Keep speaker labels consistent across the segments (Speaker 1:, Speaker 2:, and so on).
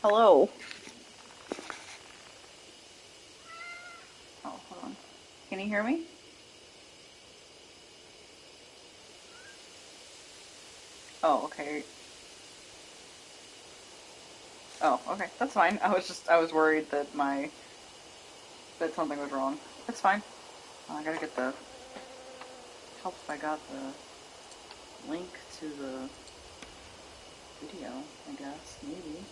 Speaker 1: Hello. Oh, hold on. Can you hear me? Oh, okay. Oh, okay. That's fine. I was worried that that something was wrong. It's fine. I gotta get the, help if I got the link to the video, I guess. Maybe.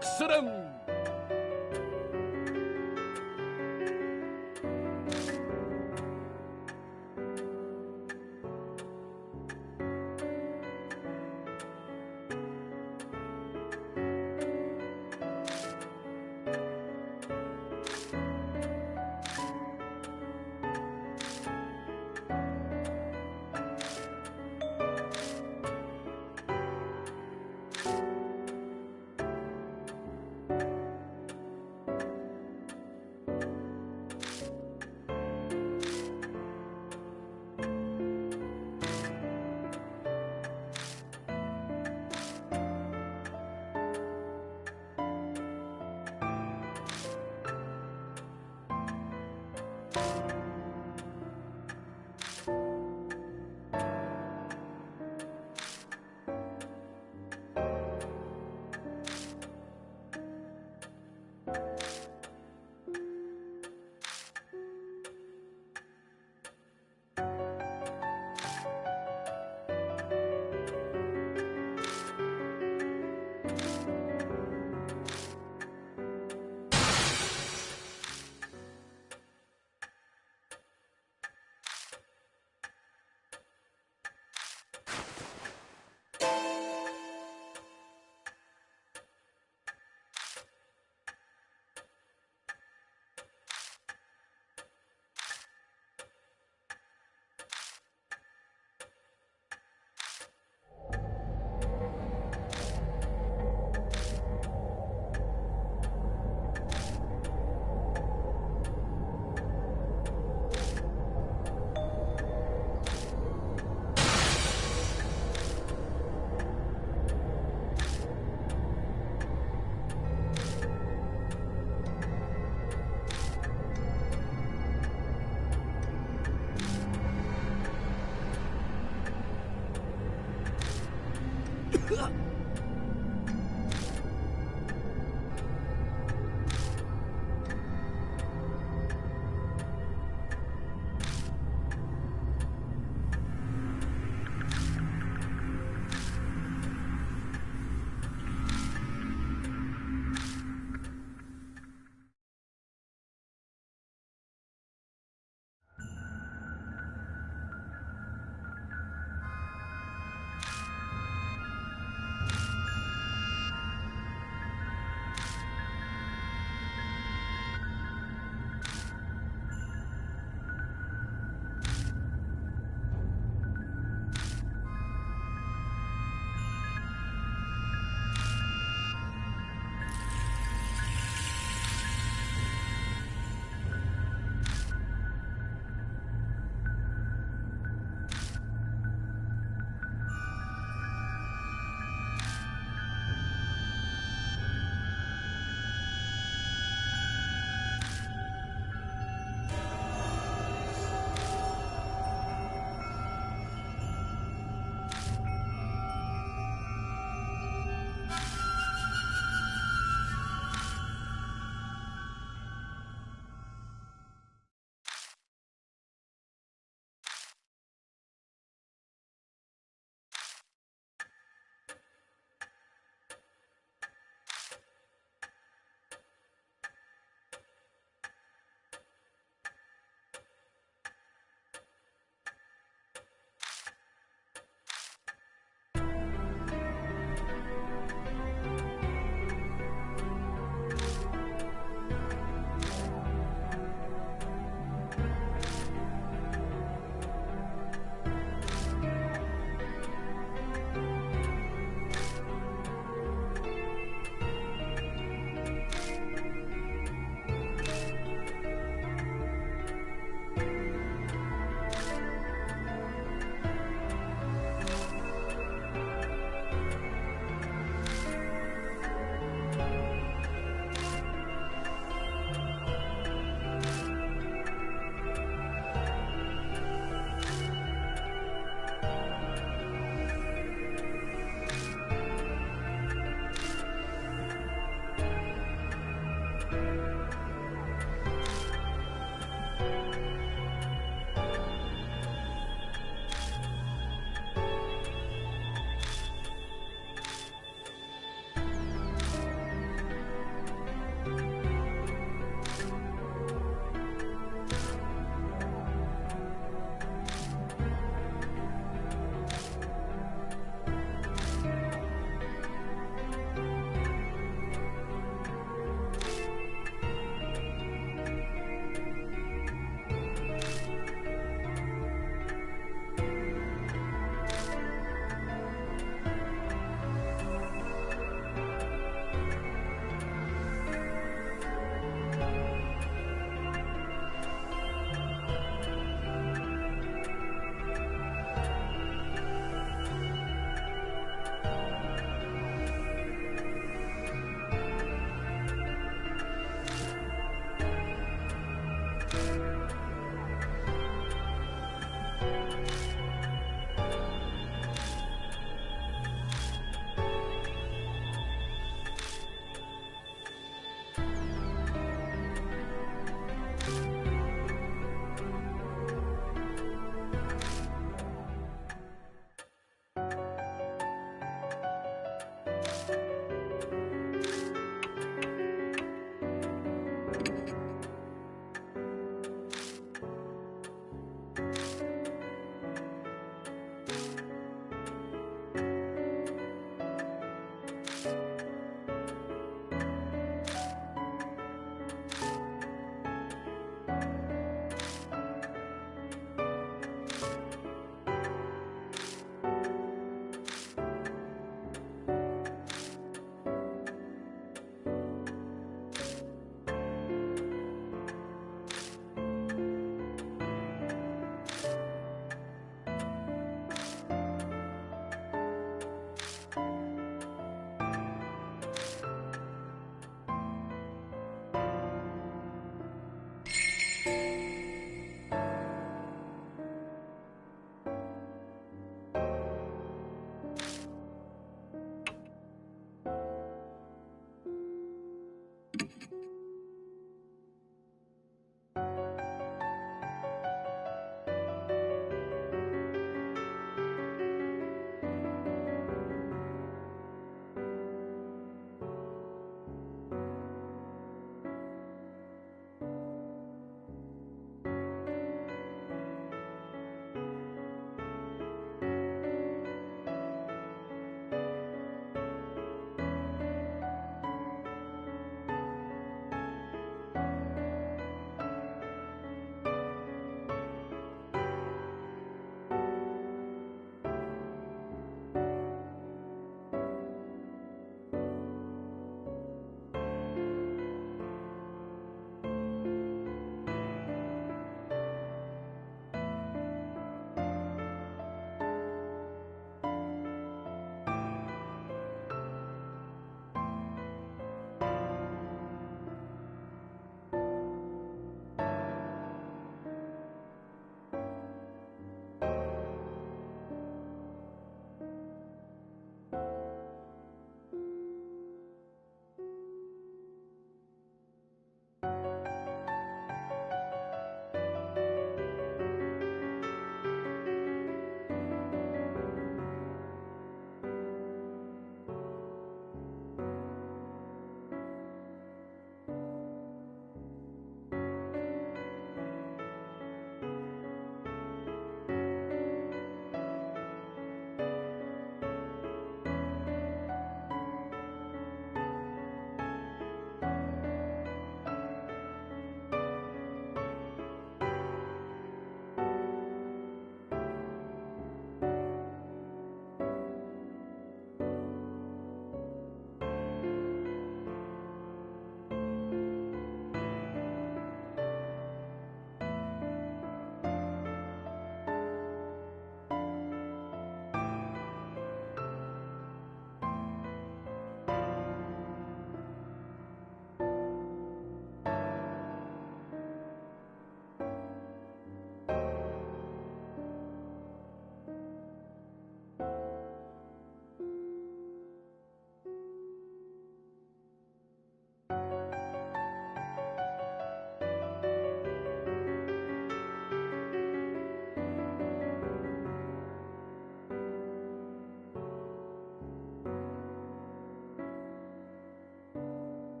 Speaker 2: Excellent!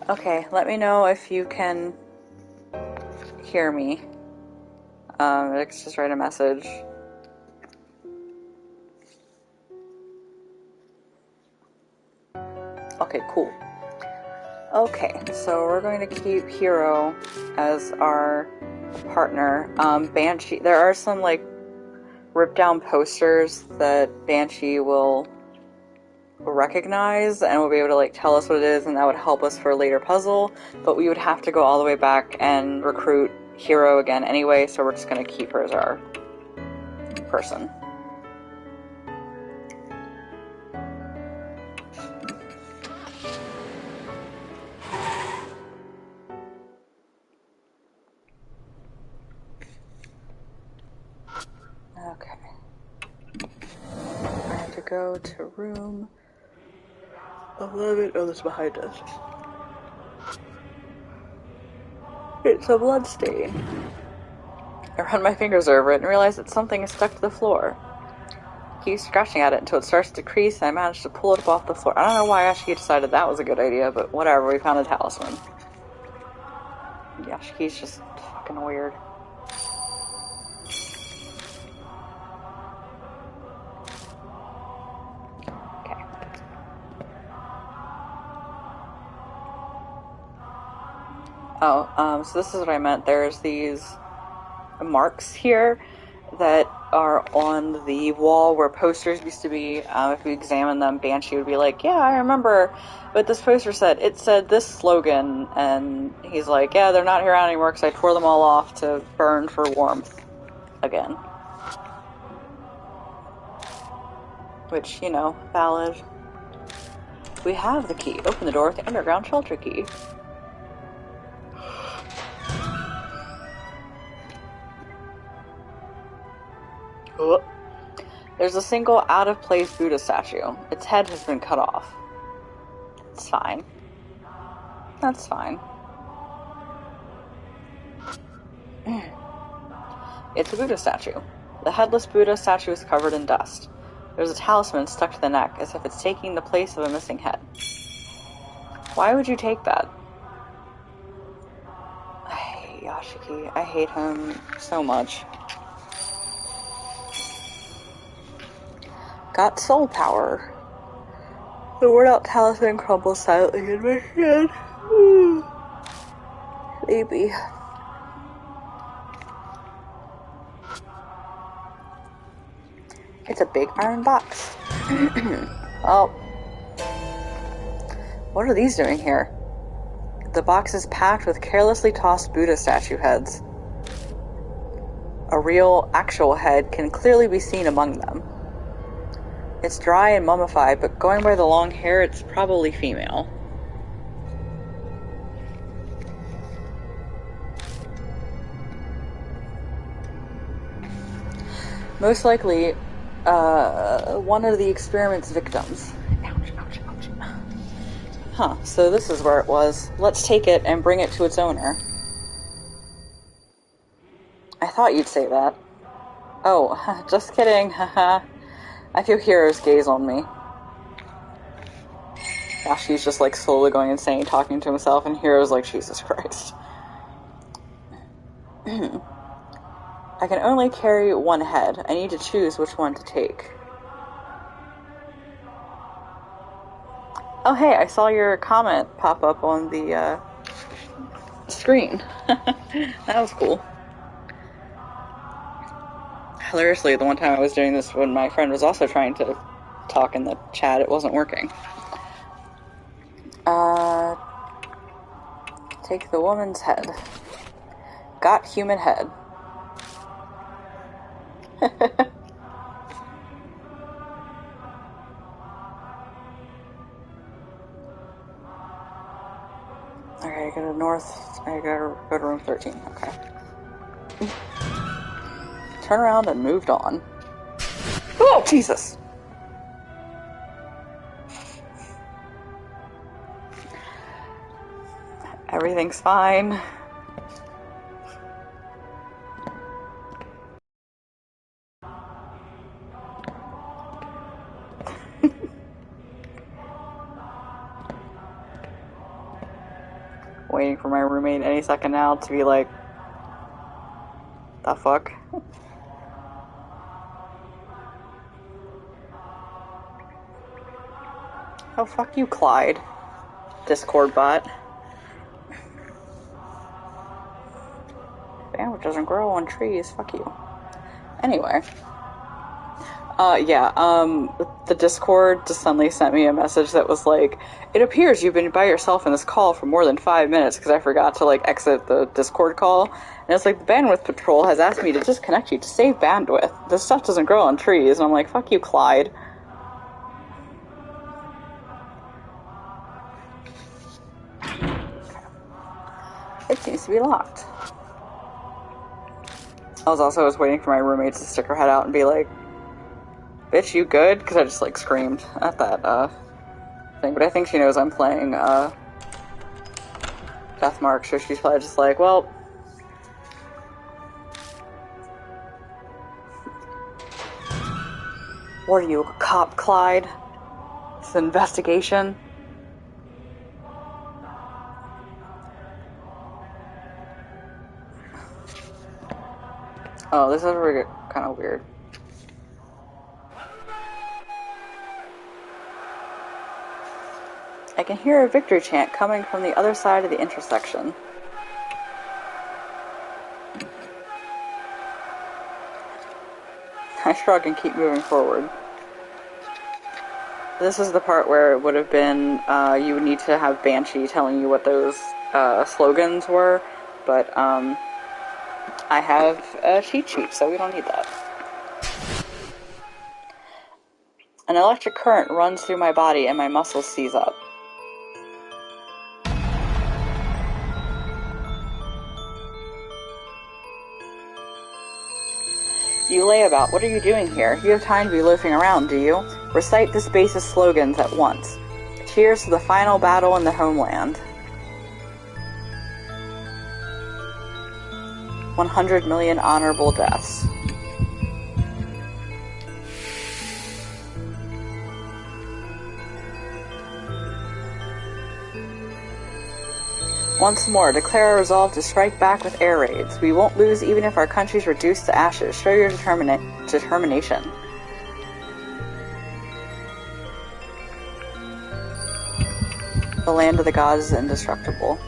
Speaker 1: Okay, let me know if you can hear me. Let's just write a message. Okay, cool. Okay, so we're going to keep Hero as our partner. Banshee, there are some like ripped down posters that Banshee will recognize and will be able to like tell us what it is, and that would help us for a later puzzle, but we would have to go all the way back and recruit Hero again anyway, so we're just going to keep her as our person. Okay. I have to go to room 11. Oh, that's behind us. It's a blood stain. I run my fingers over it and realize that something is stuck to the floor. I keep scratching at it until it starts to crease, and I manage to pull it up off the floor. I don't know why Ashiki decided that was a good idea, but whatever, we found a talisman. Yashiki's just fucking weird. Okay. Oh, so this is what I meant. There's these marks here that are on the wall where posters used to be. If we examine them, Banshee would be like, yeah, I remember what this poster said. It said this slogan, and he's like, yeah, they're not here anymore because I tore them all off to burn for warmth again. Which, you know, valid. We have the key. Open the door with the underground shelter key. There's a single out-of-place Buddha statue. Its head has been cut off. It's fine. That's fine. It's a Buddha statue. The headless Buddha statue is covered in dust. There's a talisman stuck to the neck, as if it's taking the place of a missing head. Why would you take that? I hate Yashiki. I hate him so much. Got soul power. The worn out talisman crumbles silently in my hand. Baby. It's a big iron box. Oh. What are these doing here? The box is packed with carelessly tossed Buddha statue heads. A real, actual head can clearly be seen among them. It's dry and mummified, but going by the long hair, it's probably female. Most likely, one of the experiment's victims. Ouch, ouch, ouch. Huh, so this is where it was. Let's take it and bring it to its owner. I thought you'd say that. Oh, just kidding, haha. I feel Hero's gaze on me. Gosh, he's just like slowly going insane, talking to himself, and Hero's like, Jesus Christ. I can only carry one head. I need to choose which one to take. Oh hey, I saw your comment pop up on the screen. That was cool. Hilariously, the one time I was doing this when my friend was also trying to talk in the chat, it wasn't working. Take the woman's head. Got human head. Okay, I go to north. I gotta go to room 13. Okay. Turn around and moved on. Oh, Jesus! Everything's fine. waiting for my roommate any second now to be like, the fuck? Oh, fuck you, Clyde. Discord bot. Bandwidth doesn't grow on trees. Fuck you. Anyway. The Discord just suddenly sent me a message that was like, it appears you've been by yourself in this call for more than 5 minutes, because I forgot to, like, exit the Discord call. And it's like, the Bandwidth Patrol has asked me to disconnect you to save bandwidth. This stuff doesn't grow on trees. And I'm like, fuck you, Clyde. It seems to be locked. I was waiting for my roommate to stick her head out and be like, bitch, you good? Because I just, like, screamed at that, thing. But I think she knows I'm playing, Deathmark, so she's probably just like, well... What are you, a cop, Clyde? It's an investigation? Oh, this is really kind of weird. I can hear a victory chant coming from the other side of the intersection. I shrug and keep moving forward. This is the part where it would have been, you would need to have Banshee telling you what those slogans were, but I have a cheat sheet, so we don't need that. An electric current runs through my body and my muscles seize up. You lay about. What are you doing here? You have time to be loafing around, do you? Recite this base's slogans at once. Cheers to the final battle in the homeland. 100 million honorable deaths. Once more, declare our resolve to strike back with air raids. We won't lose even if our country's reduced to ashes. Show your determination. The land of the gods is indestructible.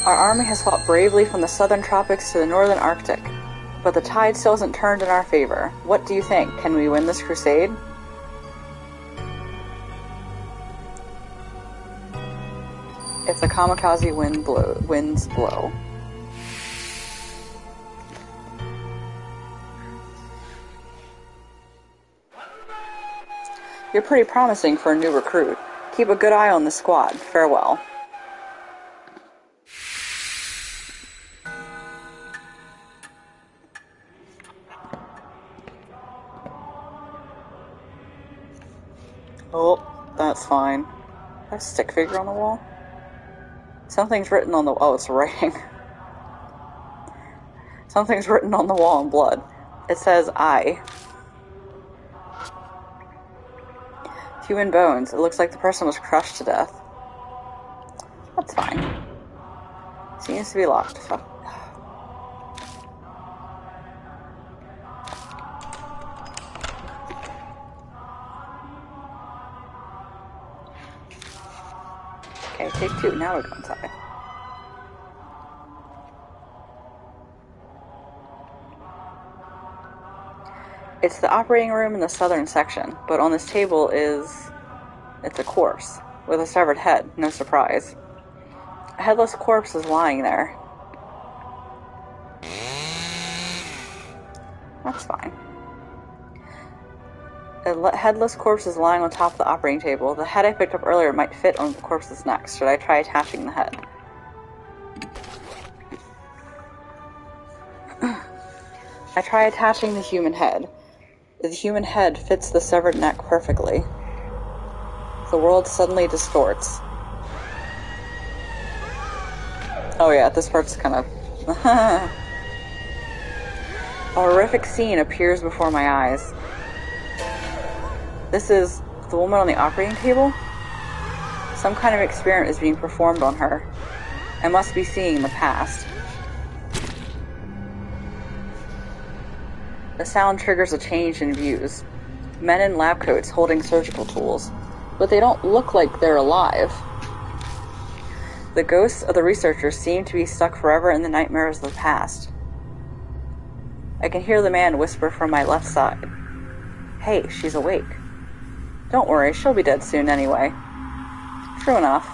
Speaker 1: Our army has fought bravely from the southern tropics to the northern Arctic, but the tide still hasn't turned in our favor. What do you think? Can we win this crusade? If the kamikaze winds blow. You're pretty promising for a new recruit. Keep a good eye on the squad. Farewell. Oh, that's fine. A stick figure on the wall? Something's written on the... Oh, it's writing. Something's written on the wall in blood. It says, I. Human bones. It looks like the person was crushed to death. That's fine. Seems to be locked. Fuck. Okay, take two. Now we go inside. It's the operating room in the southern section, but on this table it's a corpse, with a severed head, no surprise. A headless corpse is lying there. That's fine. A headless corpse is lying on top of the operating table. The head I picked up earlier might fit on the corpse's neck. Should I try attaching the head? I try attaching the human head. The human head fits the severed neck perfectly. The world suddenly distorts. Oh yeah, this part's kind of... A horrific scene appears before my eyes. This is the woman on the operating table? Some kind of experiment is being performed on her. I must be seeing the past. The sound triggers a change in views. Men in lab coats holding surgical tools, but they don't look like they're alive. The ghosts of the researchers seem to be stuck forever in the nightmares of the past. I can hear the man whisper from my left side. Hey, she's awake. Don't worry, she'll be dead soon anyway. True enough.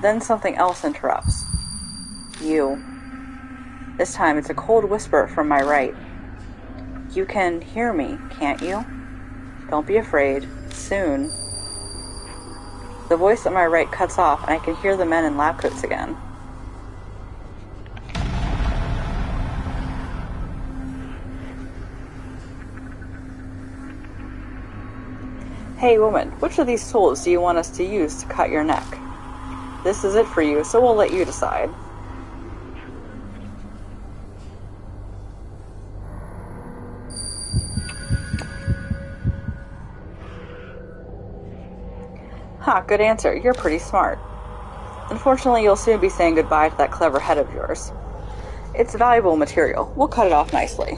Speaker 1: Then something else interrupts. You. This time it's a cold whisper from my right. You can hear me, can't you? Don't be afraid. Soon. The voice at my right cuts off, and I can hear the men in lab coats again. Hey woman, which of these tools do you want us to use to cut your neck? This is it for you, so we'll let you decide. Ha, good answer. You're pretty smart. Unfortunately, you'll soon be saying goodbye to that clever head of yours. It's valuable material. We'll cut it off nicely.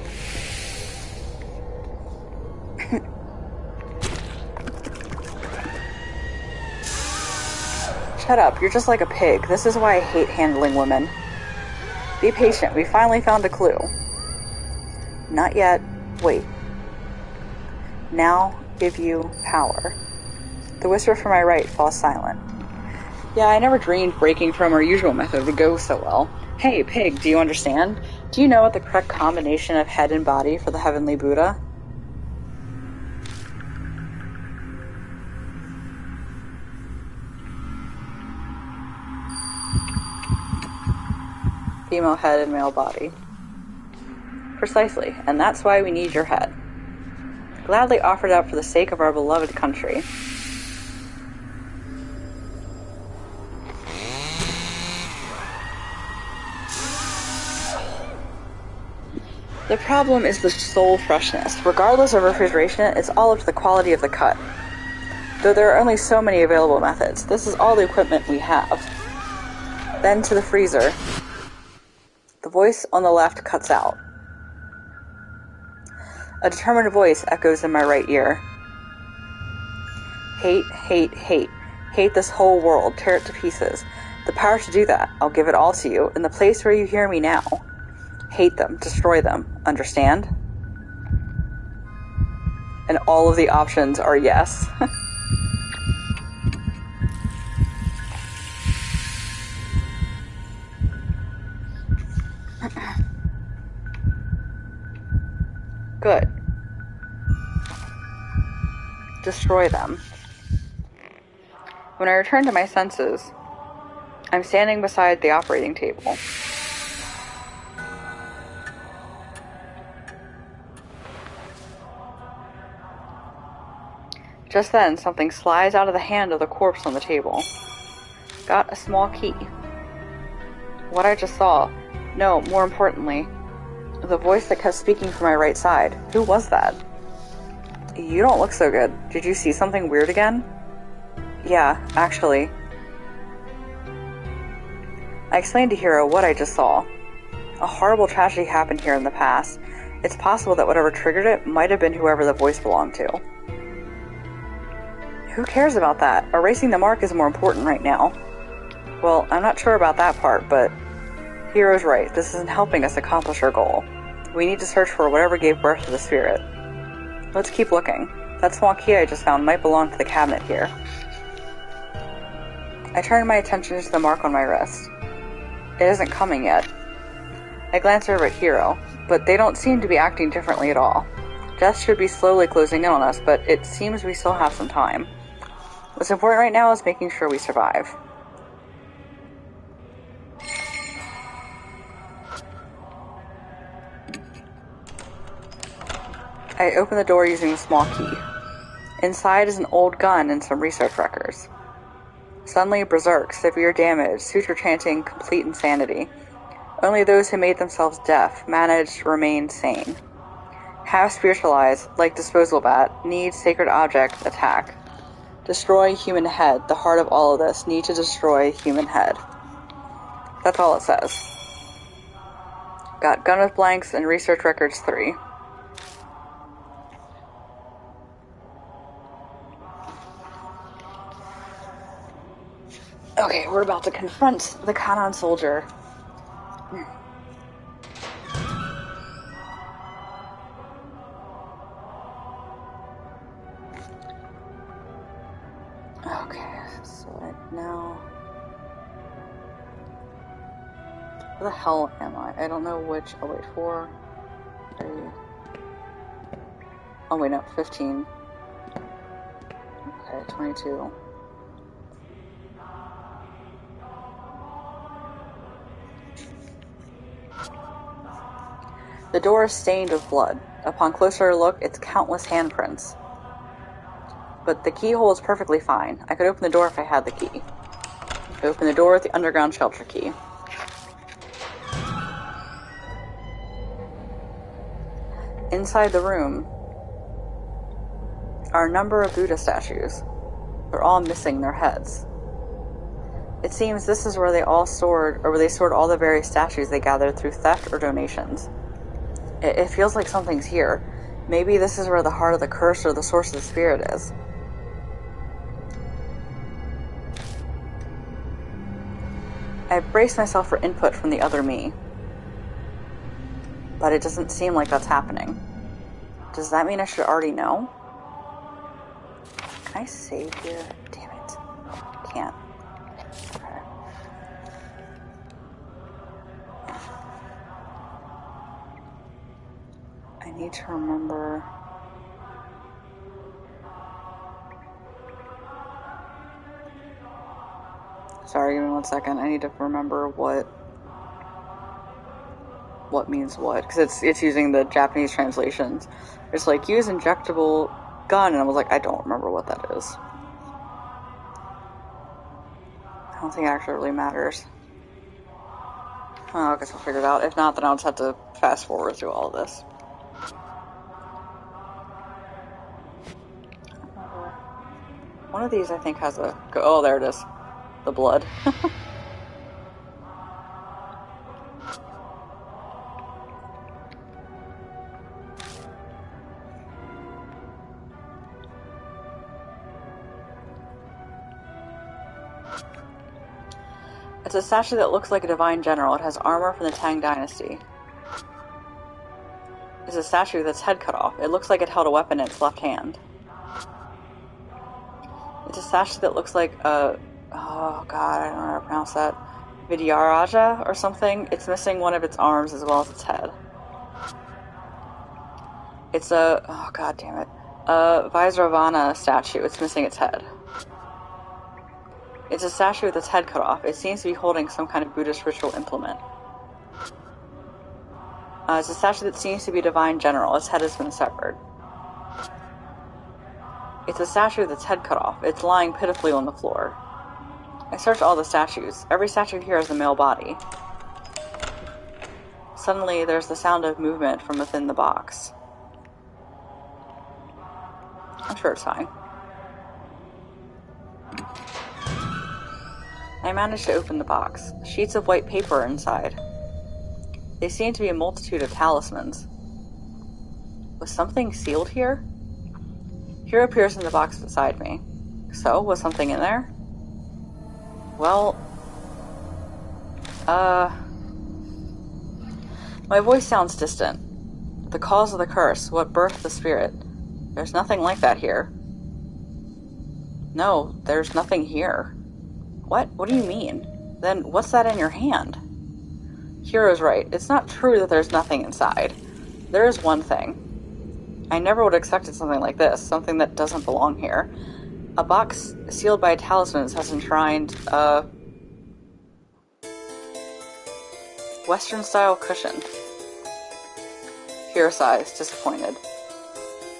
Speaker 1: Shut up, you're just like a pig. This is why I hate handling women. Be patient, we finally found a clue. Not yet. Wait. Now give you power. The whisper from my right falls silent. Yeah, I never dreamed breaking from our usual method would go so well. Hey, pig, do you understand? Do you know what the correct combination of head and body for the Heavenly Buddha? Female head and male body. Precisely, and that's why we need your head. Gladly offered up for the sake of our beloved country. The problem is the soul freshness. Regardless of refrigeration, it's all up to the quality of the cut. Though there are only so many available methods, this is all the equipment we have. Then to the freezer. The voice on the left cuts out. A determined voice echoes in my right ear. Hate, hate, hate. Hate this whole world. Tear it to pieces. The power to do that. I'll give it all to you, in the place where you hear me now. Hate them. Destroy them. Understand? And all of the options are yes. Good. Destroy them. When I return to my senses, I'm standing beside the operating table. Just then, something slides out of the hand of the corpse on the table. Got a small key. What I just saw, no, more importantly, the voice that kept speaking from my right side. Who was that? You don't look so good. Did you see something weird again? Yeah, actually. I explained to Hiro what I just saw. A horrible tragedy happened here in the past. It's possible that whatever triggered it might have been whoever the voice belonged to. Who cares about that? Erasing the mark is more important right now. Well, I'm not sure about that part, but Hiro's right. This isn't helping us accomplish our goal. We need to search for whatever gave birth to the spirit. Let's keep looking. That small key I just found might belong to the cabinet here. I turn my attention to the mark on my wrist. It isn't coming yet. I glance over at Hiro, but they don't seem to be acting differently at all. Death should be slowly closing in on us, but it seems we still have some time. What's important right now is making sure we survive. I open the door using the small key. Inside is an old gun and some research records. Suddenly berserk, severe damage, suture chanting, complete insanity. Only those who made themselves deaf managed to remain sane. Have spiritualized, like disposal bat. Need sacred object, attack. Destroy human head. The heart of all of this. Need to destroy human head. That's all it says. Got gun with blanks and research records 3. Okay, we're about to confront the Kanan soldier. Okay, so now... Where the hell am I? I don't know which... Oh wait, 4... 3... Oh wait, no, 15. Okay, 22. The door is stained with blood. Upon closer look, it's countless handprints. But the keyhole is perfectly fine. I could open the door if I had the key. I open the door with the underground shelter key. Inside the room are a number of Buddha statues. They're all missing their heads. It seems this is where they all stored, or where they stored all the various statues they gathered through theft or donations. It feels like something's here. Maybe this is where the heart of the curse or the source of the spirit is. I brace myself for input from the other me. But it doesn't seem like that's happening. Does that mean I should already know? Can I save here? Damn it. Can't. Okay. I need to remember... Sorry, give me 1 second. I need to remember what means what, because it's using the Japanese translations. It's like, use injectable gun, and I was like, I don't remember what that is. I don't think it actually really matters. Oh, I guess I'll figure it out. If not, then I'll just have to fast forward through all of this. One of these, I think, has a... Oh, there it is. The blood. It's a statue that looks like a divine general. It has armor from the Tang Dynasty. It's a statue that's head cut off. It looks like it held a weapon in its left hand. It's a statue that looks like a... Oh god, I don't know how to pronounce that. Vidyaraja or something. It's missing one of its arms as well as its head. It's a... Oh god damn it. A Vajravana statue. It's missing its head. It's a statue with its head cut off. It seems to be holding some kind of Buddhist ritual implement. It's a statue that seems to be a divine general. Its head has been severed. It's a statue with its head cut off. It's lying pitifully on the floor. I searched all the statues. Every statue here has a male body. Suddenly, there's the sound of movement from within the box. I'm sure it's fine. I managed to open the box. Sheets of white paper are inside. They seem to be a multitude of talismans. Was something sealed here? Here appears in the box beside me. So, was something in there? Well... My voice sounds distant. The cause of the curse, what birthed the spirit. There's nothing like that here. No, there's nothing here. What? What do you mean? Then what's that in your hand? Hiro's right. It's not true that there's nothing inside. There is one thing. I never would have expected something like this, something that doesn't belong here. A box sealed by talismans has enshrined a Western-style cushion. Hiro sighs, disappointed.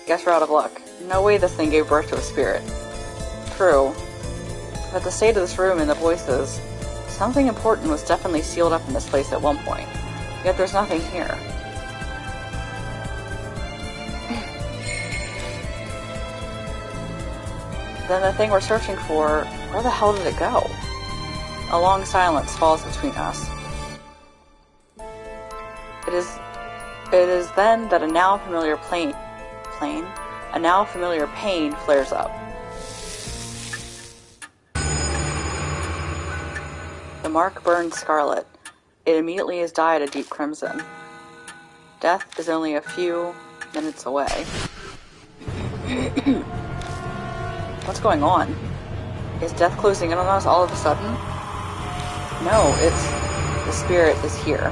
Speaker 1: Guess we're out of luck. No way this thing gave birth to a spirit. True. But the state of this room and the voices, something important was definitely sealed up in this place at one point. Yet there's nothing here. Then the thing we're searching for, where the hell did it go? A long silence falls between us. It is then that a now familiar pain flares up. The mark burns scarlet. It immediately is dyed a deep crimson. Death is only a few minutes away. What's going on? Is death closing in on us all of a sudden? No, it's... the spirit is here.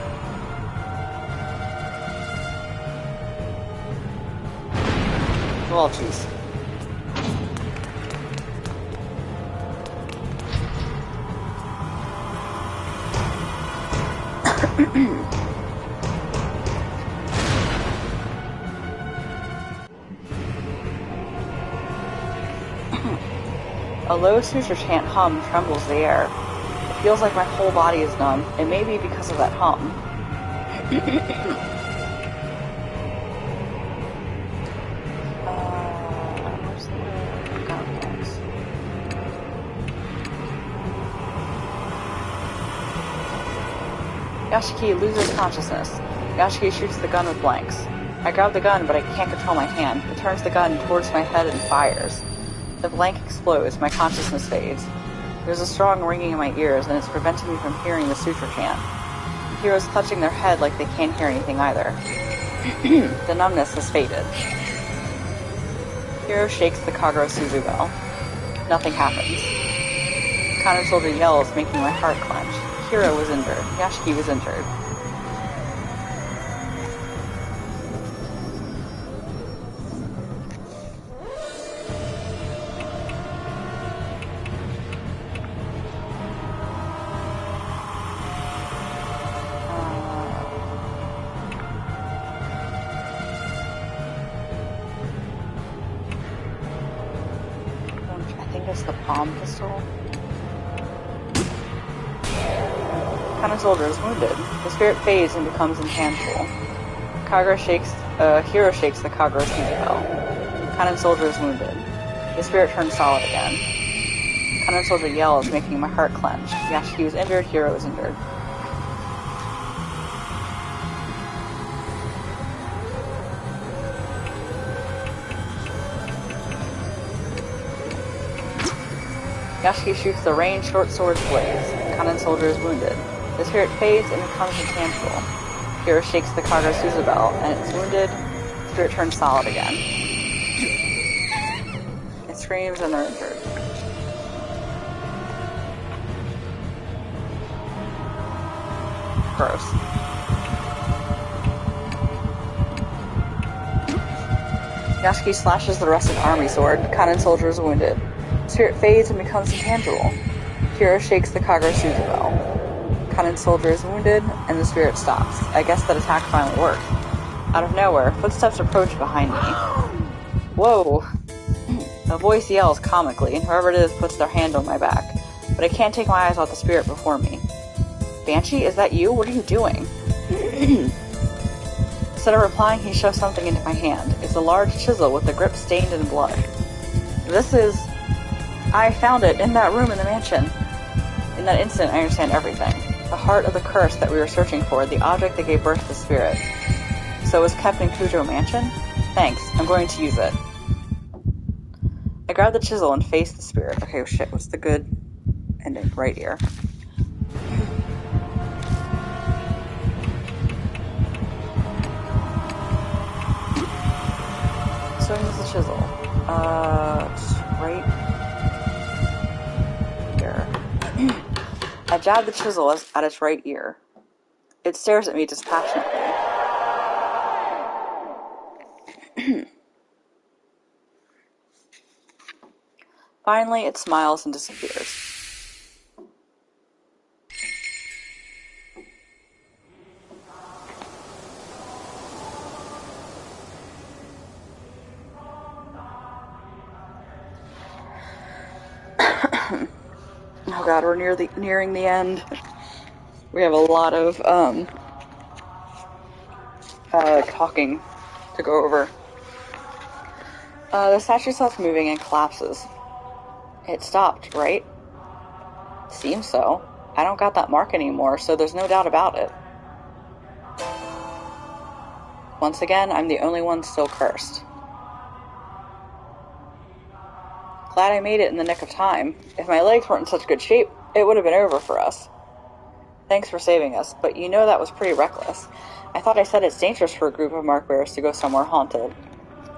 Speaker 1: Well, jeez. A low suture chant hum trembles the air. It feels like my whole body is numb. It may be because of that hum. Yashiki loses consciousness. Yashiki shoots the gun with blanks. I grab the gun, but I can't control my hand. It turns the gun towards my head and fires. The blank explodes, my consciousness fades. There's a strong ringing in my ears, and it's preventing me from hearing the suture chant. Heroes clutching their head like they can't hear anything either. The numbness has faded. Hero shakes the Kagero Suzu bell. Nothing happens. Counter soldier yells, making my heart clench. Hero was injured. Yashiki was injured. I think it's the palm pistol. Counter soldier is wounded. The spirit fades and becomes intangible. Hero shakes the Kagero Suzu bell. Counter soldier is wounded. The spirit turns solid again. Counter soldier yells, making my heart clench. Yashiki was injured, Hero was injured. Yashiki shoots the ranged short sword's blaze. Conan soldier is wounded. The spirit fades and becomes intangible. Hero shakes the Kagero Suzu bell, and it's wounded. The spirit turns solid again. It screams and they're injured. Gross. Yashiki slashes the rusted army sword. Conan soldier is wounded. Spirit fades and becomes intangible. Hero shakes the Kagero Suzu bell. Conan soldier is wounded, and the spirit stops. I guess that attack finally worked. Out of nowhere, footsteps approach behind me. Whoa! A voice yells comically, and whoever it is puts their hand on my back. But I can't take my eyes off the spirit before me. Banshee, is that you? What are you doing? Instead of replying, he shoves something into my hand. It's a large chisel with the grip stained in blood. This is... I found it in that room in the mansion. In that instant, I understand everything. The heart of the curse that we were searching for, the object that gave birth to the spirit. So it was kept in Kujo Mansion? Thanks, I'm going to use it. I grab the chisel and face the spirit. Okay, shit, what's the good ending? Right here. So I use the chisel. Right here. I jab the chisel at its right ear. It stares at me dispassionately. Finally, it smiles and disappears. Oh god, we're nearing the end. We have a lot of talking to go over. The statue stops moving and collapses. It stopped, right? Seems so. I don't got that mark anymore, so there's no doubt about it. Once again, I'm the only one still cursed. Glad I made it in the nick of time. If my legs weren't in such good shape, it would have been over for us. Thanks for saving us, but you know that was pretty reckless. I thought I said it's dangerous for a group of mark bearers to go somewhere haunted.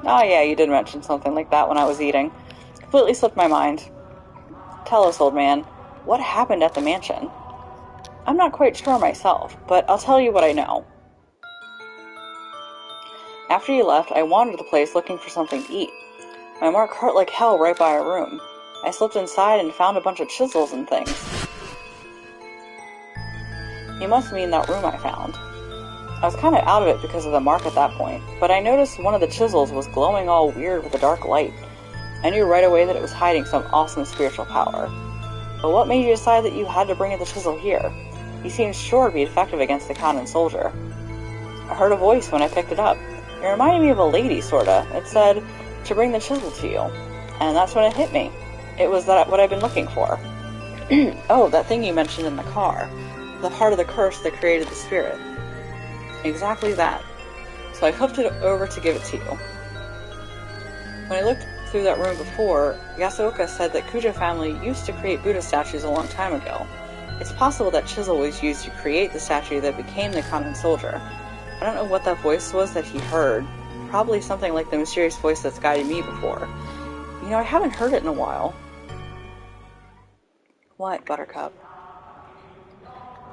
Speaker 1: Oh yeah, you did mention something like that when I was eating. Completely slipped my mind. Tell us, old man, what happened at the mansion? I'm not quite sure myself, but I'll tell you what I know. After you left, I wandered the place looking for something to eat. My mark hurt like hell right by our room. I slipped inside and found a bunch of chisels and things. You must mean that room I found. I was kind of out of it because of the mark at that point, but I noticed one of the chisels was glowing all weird with a dark light. I knew right away that it was hiding some awesome spiritual power. But what made you decide that you had to bring the chisel here? He seemed sure to be effective against the common soldier. I heard a voice when I picked it up. It reminded me of a lady, sorta. It said to bring the chisel to you. And that's when it hit me. It was what I've been looking for. Oh, that thing you mentioned in the car. The heart of the curse that created the spirit. Exactly that. So I hooked it over to give it to you. When I looked through that room before, Yasuoka said that Kujo family used to create Buddha statues a long time ago. It's possible that chisel was used to create the statue that became the common soldier. I don't know what that voice was that he heard. Probably something like the mysterious voice that's guided me before. You know, I haven't heard it in a while. What, Buttercup?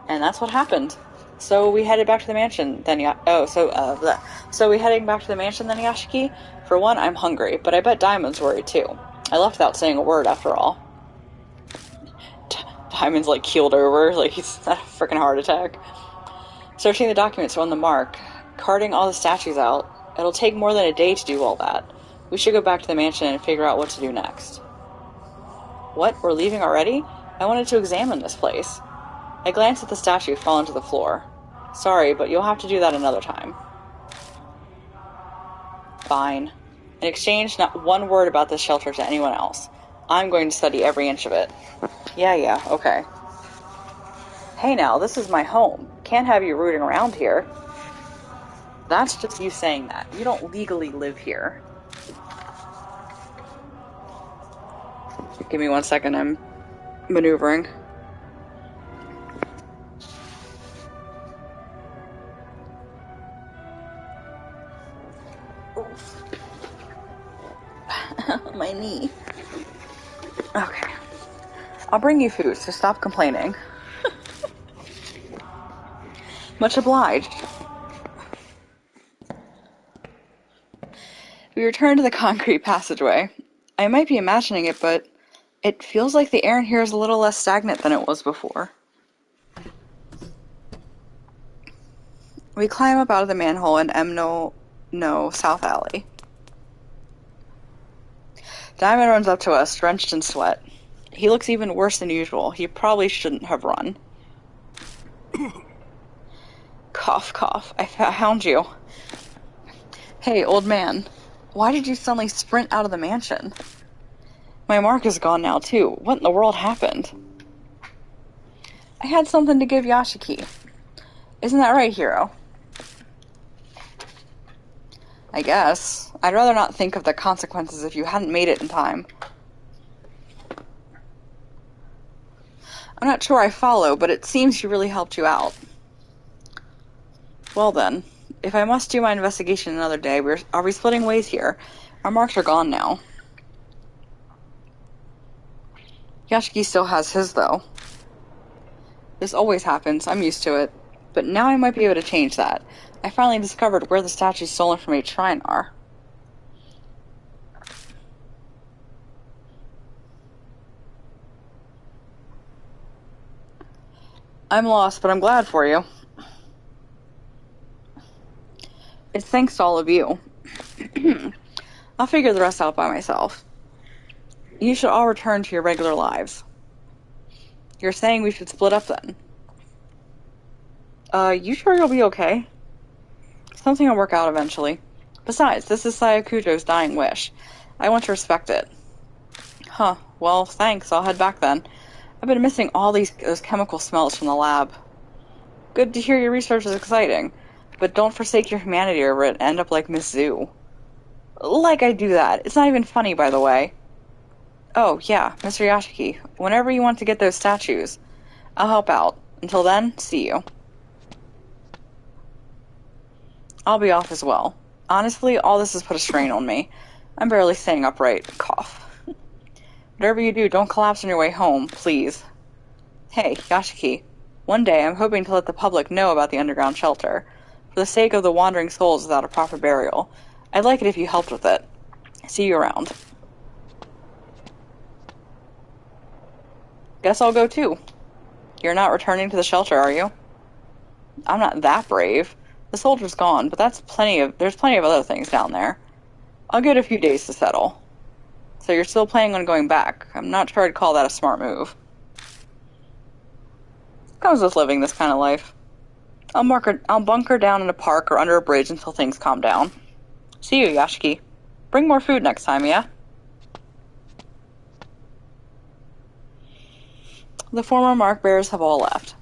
Speaker 1: And that's what happened. So we headed back to the mansion, then So we heading back to the mansion, then, Yashiki? For one, I'm hungry, but I bet Diamond's worried too. I left without saying a word, after all. Diamond's, like, keeled over, like he's had a freaking heart attack. Searching the documents on the mark, carting all the statues out. It'll take more than a day to do all that. We should go back to the mansion and figure out what to do next. What? We're leaving already? I wanted to examine this place. I glanced at the statue fallen to the floor. Sorry, but you'll have to do that another time. Fine. In exchange, not one word about this shelter to anyone else. I'm going to study every inch of it. Yeah, okay. Hey now, this is my home. Can't have you rooting around here. That's just you saying that. You don't legally live here. Give me 1 second, I'm maneuvering. My knee. Okay. I'll bring you food, so stop complaining. Much obliged. We return to the concrete passageway. I might be imagining it, but it feels like the air in here is a little less stagnant than it was before. We climb up out of the manhole in No South Alley. Diamond runs up to us, drenched in sweat. He looks even worse than usual. He probably shouldn't have run. Cough, cough. I found you. Hey, old man. Why did you suddenly sprint out of the mansion? My mark is gone now, too. What in the world happened? I had something to give Yashiki. Isn't that right, Hiro? I guess. I'd rather not think of the consequences if you hadn't made it in time. I'm not sure I follow, but it seems she really helped you out. Well then, if I must do my investigation another day, are we splitting ways here? Our marks are gone now. Yashiki still has his, though. This always happens, I'm used to it. But now I might be able to change that. I finally discovered where the statues stolen from each shrine are. I'm lost, but I'm glad for you. It's thanks to all of you. I'll figure the rest out by myself. You should all return to your regular lives. You're saying we should split up then? You sure you'll be okay? Something will work out eventually. Besides, this is Sayakujo's dying wish. I want to respect it. Huh, Well, thanks. I'll head back then. I've been missing all those chemical smells from the lab. Good to hear your research is exciting, but don't forsake your humanity over it and end up like Miss Zoo. Like I do that. It's not even funny, by the way. Oh, yeah, Mr. Yashiki, whenever you want to get those statues, I'll help out. Until then, see you. I'll be off as well. Honestly, all this has put a strain on me. I'm barely staying upright. Cough. Whatever you do, don't collapse on your way home, please. Hey, Yashiki. One day, I'm hoping to let the public know about the underground shelter. For the sake of the wandering souls without a proper burial, I'd like it if you helped with it. See you around. Guess I'll go too. You're not returning to the shelter, are you? I'm not that brave. The soldier's gone, but there's plenty of other things down there. I'll give it a few days to settle. So you're still planning on going back. I'm not sure I'd call that a smart move. Comes with living this kind of life. I'll bunker down in a park or under a bridge until things calm down. See you, Yashiki. Bring more food next time, yeah? The former mark bearers have all left.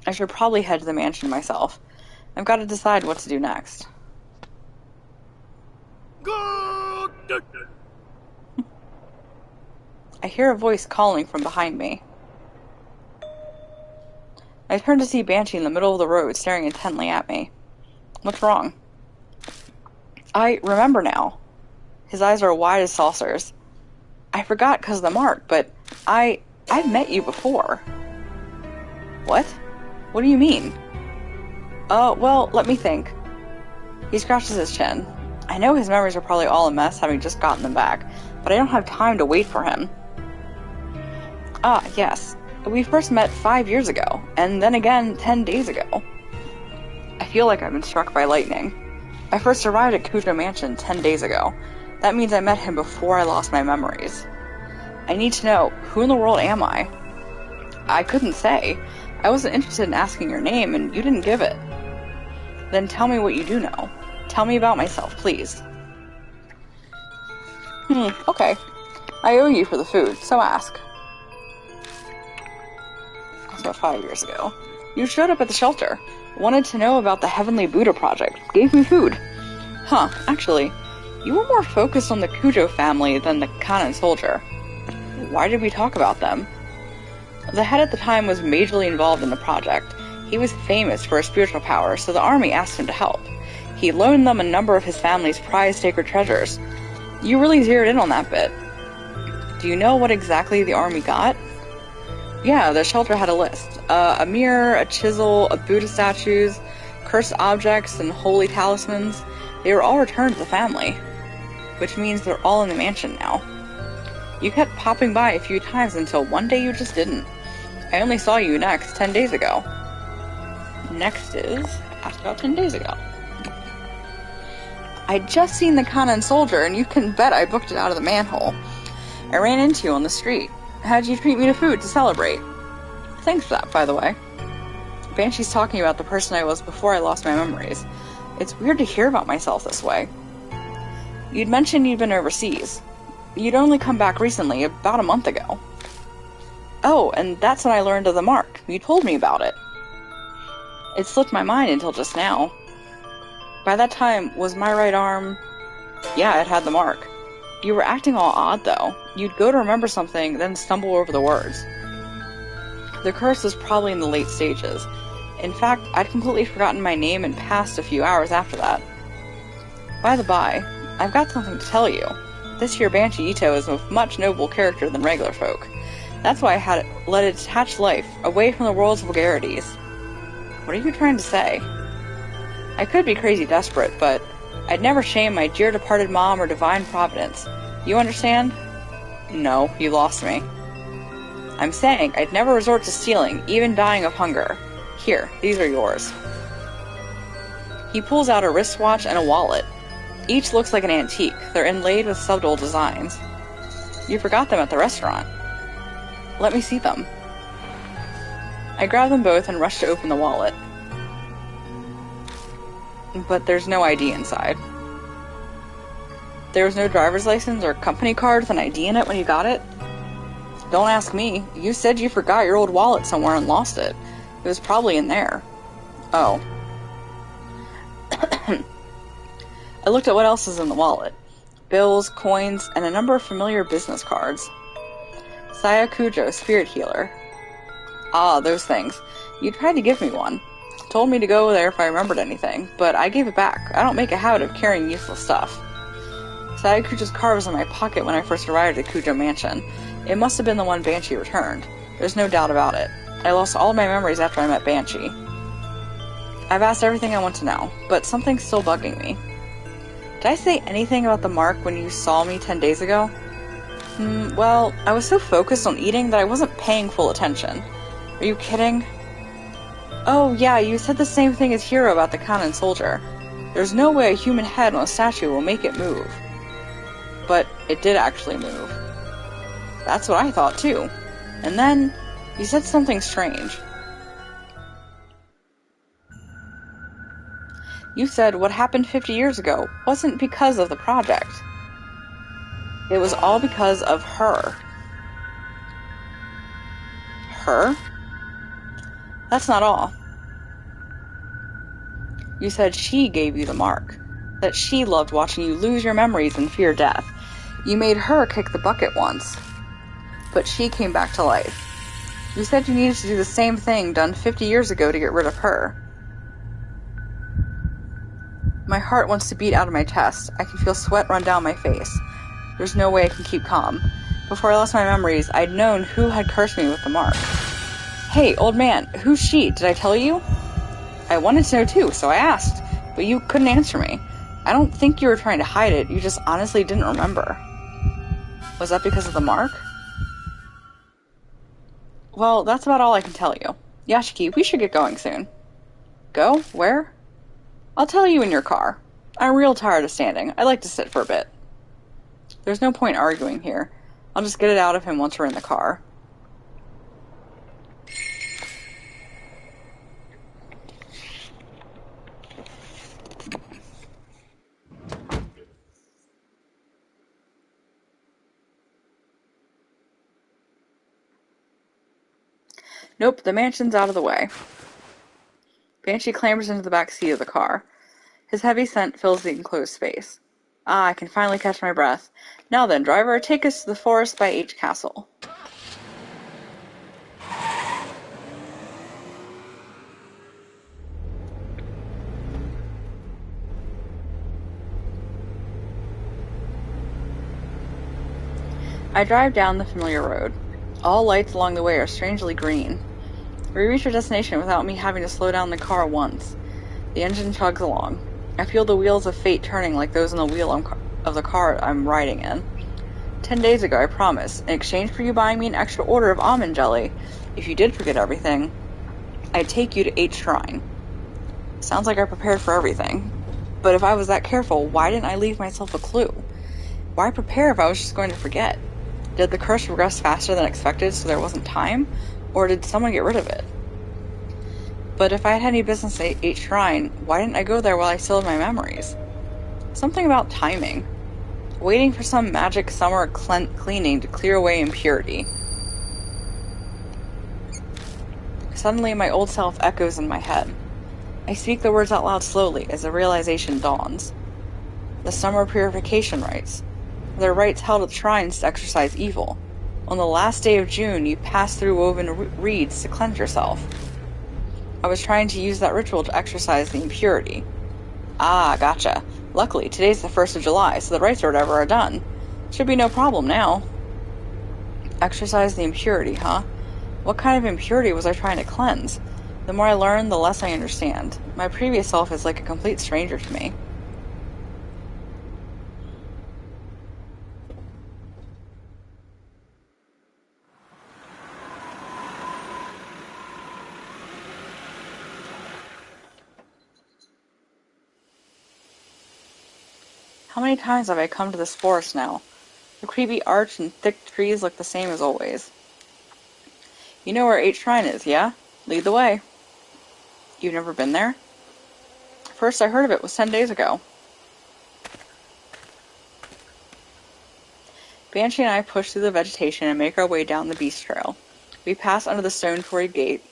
Speaker 1: I should probably head to the mansion myself. I've got to decide what to do next. I hear a voice calling from behind me. I turn to see Banshee in the middle of the road, staring intently at me. What's wrong? I remember now. His eyes are wide as saucers. I forgot because of the mark, but I've met you before. What? What do you mean? Well, let me think. He scratches his chin. I know his memories are probably all a mess, having just gotten them back, but I don't have time to wait for him. Ah, yes. We first met 5 years ago, and then again 10 days ago. I feel like I've been struck by lightning. I first arrived at Kujo Mansion 10 days ago. That means I met him before I lost my memories. I need to know, who in the world am I? I couldn't say. I wasn't interested in asking your name, and you didn't give it. Then tell me what you do know. Tell me about myself, please. Okay. I owe you for the food, so ask. That's about 5 years ago. You showed up at the shelter. Wanted to know about the Heavenly Buddha Project. Gave me food. Huh, actually, you were more focused on the Kujo family than the Kanan soldier. Why did we talk about them? The head at the time was majorly involved in the project. He was famous for his spiritual power, so the army asked him to help. He loaned them a number of his family's prized sacred treasures. You really zeroed in on that bit. Do you know what exactly the army got? Yeah, the shelter had a list. A mirror, a chisel, a Buddha statues, cursed objects, and holy talismans. They were all returned to the family. Which means they're all in the mansion now. You kept popping by a few times until one day you just didn't. I only saw you next 10 days ago. Next is asked about 10 days ago. I'd just seen the Kanan soldier, and you can bet I booked it out of the manhole. I ran into you on the street. How'd you treat me to food to celebrate? Thanks for that, by the way. Banshee's talking about the person I was before I lost my memories. It's weird to hear about myself this way. You'd mentioned you'd been overseas. You'd only come back recently, about a month ago. Oh, and that's when I learned of the mark. You told me about it. It slipped my mind until just now. By that time, was my right arm... Yeah, it had the mark. You were acting all odd, though. You'd go to remember something, then stumble over the words. The curse was probably in the late stages. In fact, I'd completely forgotten my name and passed a few hours after that. By the by, I've got something to tell you. This here Banshee Ito is a much noble character than regular folk. That's why I had led a detached life, away from the world's vulgarities. What are you trying to say? I could be crazy desperate, but I'd never shame my dear departed mom or divine providence. You understand? No, you lost me. I'm saying I'd never resort to stealing, even dying of hunger. Here, these are yours. He pulls out a wristwatch and a wallet. Each looks like an antique. They're inlaid with subtle designs. You forgot them at the restaurant. Let me see them. I grab them both and rush to open the wallet. But there's no ID inside. There was no driver's license or company card with an ID in it when you got it? Don't ask me. You said you forgot your old wallet somewhere and lost it. It was probably in there. Oh. I looked at what else is in the wallet. Bills, coins, and a number of familiar business cards. Sayakujo, spirit healer. Ah, those things. You tried to give me one. Told me to go there if I remembered anything, but I gave it back. I don't make a habit of carrying useless stuff. Sayakujo's card was in my pocket when I first arrived at Kujo Mansion. It must have been the one Banshee returned. There's no doubt about it. I lost all my memories after I met Banshee. I've asked everything I want to know, but something's still bugging me. Did I say anything about the mark when you saw me 10 days ago? Well, I was so focused on eating that I wasn't paying full attention. Are you kidding? Oh, yeah, you said the same thing as Hiro about the cannon soldier. There's no way a human head on a statue will make it move. But it did actually move. That's what I thought, too. And then, you said something strange. You said what happened 50 years ago wasn't because of the project. It was all because of her. Her? That's not all. You said she gave you the mark. That she loved watching you lose your memories and fear death. You made her kick the bucket once. But she came back to life. You said you needed to do the same thing done 50 years ago to get rid of her. My heart wants to beat out of my chest. I can feel sweat run down my face. There's no way I can keep calm. Before I lost my memories, I'd known who had cursed me with the mark. Hey, old man, who's she? Did I tell you? I wanted to know too, so I asked, but you couldn't answer me. I don't think you were trying to hide it, you just honestly didn't remember. Was that because of the mark? Well, that's about all I can tell you. Yashiki, we should get going soon. Go? Where? I'll tell you in your car. I'm real tired of standing. I'd like to sit for a bit. There's no point arguing here. I'll just get it out of him once we're in the car. Nope, the mansion's out of the way. Banshee clambers into the back seat of the car. His heavy scent fills the enclosed space. Ah, I can finally catch my breath. Now then, driver, take us to the Forest by H Castle. I drive down the familiar road. All lights along the way are strangely green. We reach our destination without me having to slow down the car once. The engine chugs along. I feel the wheels of fate turning like those on the wheel of the car I'm riding in. 10 days ago, I promised, in exchange for you buying me an extra order of almond jelly, if you did forget everything, I'd take you to H Shrine. Sounds like I prepared for everything. But if I was that careful, why didn't I leave myself a clue? Why prepare if I was just going to forget? Did the curse progress faster than expected so there wasn't time? Or did someone get rid of it? But if I had any business at H Shrine, why didn't I go there while I still had my memories? Something about timing. Waiting for some magic summer cleaning to clear away impurity. Suddenly my old self echoes in my head. I speak the words out loud slowly as the realization dawns. The summer purification rites. They're rites held at shrines to exorcise evil. On the last day of June, you pass through woven reeds to cleanse yourself. I was trying to use that ritual to exorcise the impurity. Ah, gotcha. Luckily, today's the 1st of July, so the rites or whatever are done. Should be no problem now. Exorcise the impurity, huh? What kind of impurity was I trying to cleanse? The more I learn, the less I understand. My previous self is like a complete stranger to me. How many times have I come to this forest now? The creepy arch and thick trees look the same as always. You know where H Shrine is, yeah? Lead the way. You've never been there? First I heard of it was 10 days ago. Banshee and I push through the vegetation and make our way down the beast trail. We pass under the stone quarried gate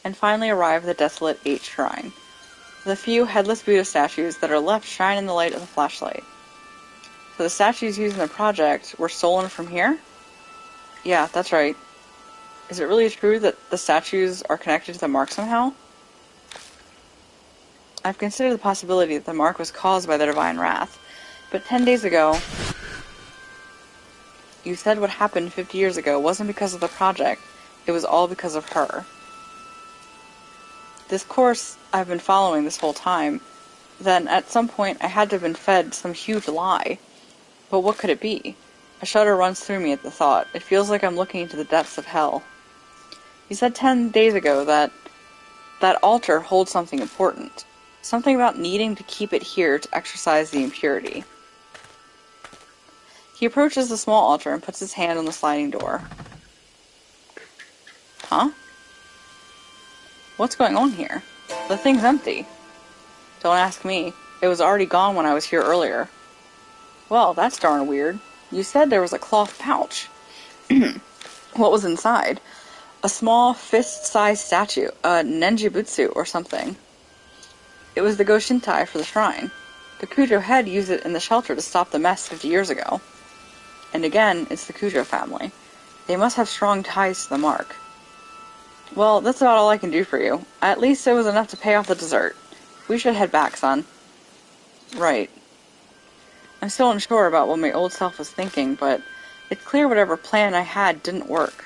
Speaker 1: and finally arrive at the desolate 8 shrine. The few headless Buddha statues that are left shine in the light of the flashlight. So the statues used in the project were stolen from here? Yeah, that's right. Is it really true that the statues are connected to the mark somehow? I've considered the possibility that the mark was caused by the divine wrath, but 10 days ago, you said what happened 50 years ago wasn't because of the project, it was all because of her. This course I've been following this whole time, then at some point I had to have been fed some huge lie. But what could it be? A shudder runs through me at the thought. It feels like I'm looking into the depths of hell. You said 10 days ago that that altar holds something important. Something about needing to keep it here to exorcise the impurity. He approaches the small altar and puts his hand on the sliding door. Huh? What's going on here? The thing's empty. Don't ask me. It was already gone when I was here earlier. Well, that's darn weird. You said there was a cloth pouch. What was inside? A small fist-sized statue, a Nenjibutsu or something. It was the Goshintai for the shrine. The Kujo head used it in the shelter to stop the mess 50 years ago. And again, it's the Kujo family. They must have strong ties to the mark. Well, that's about all I can do for you. At least it was enough to pay off the dessert. We should head back, son. Right. I'm still unsure about what my old self was thinking, but it's clear whatever plan I had didn't work.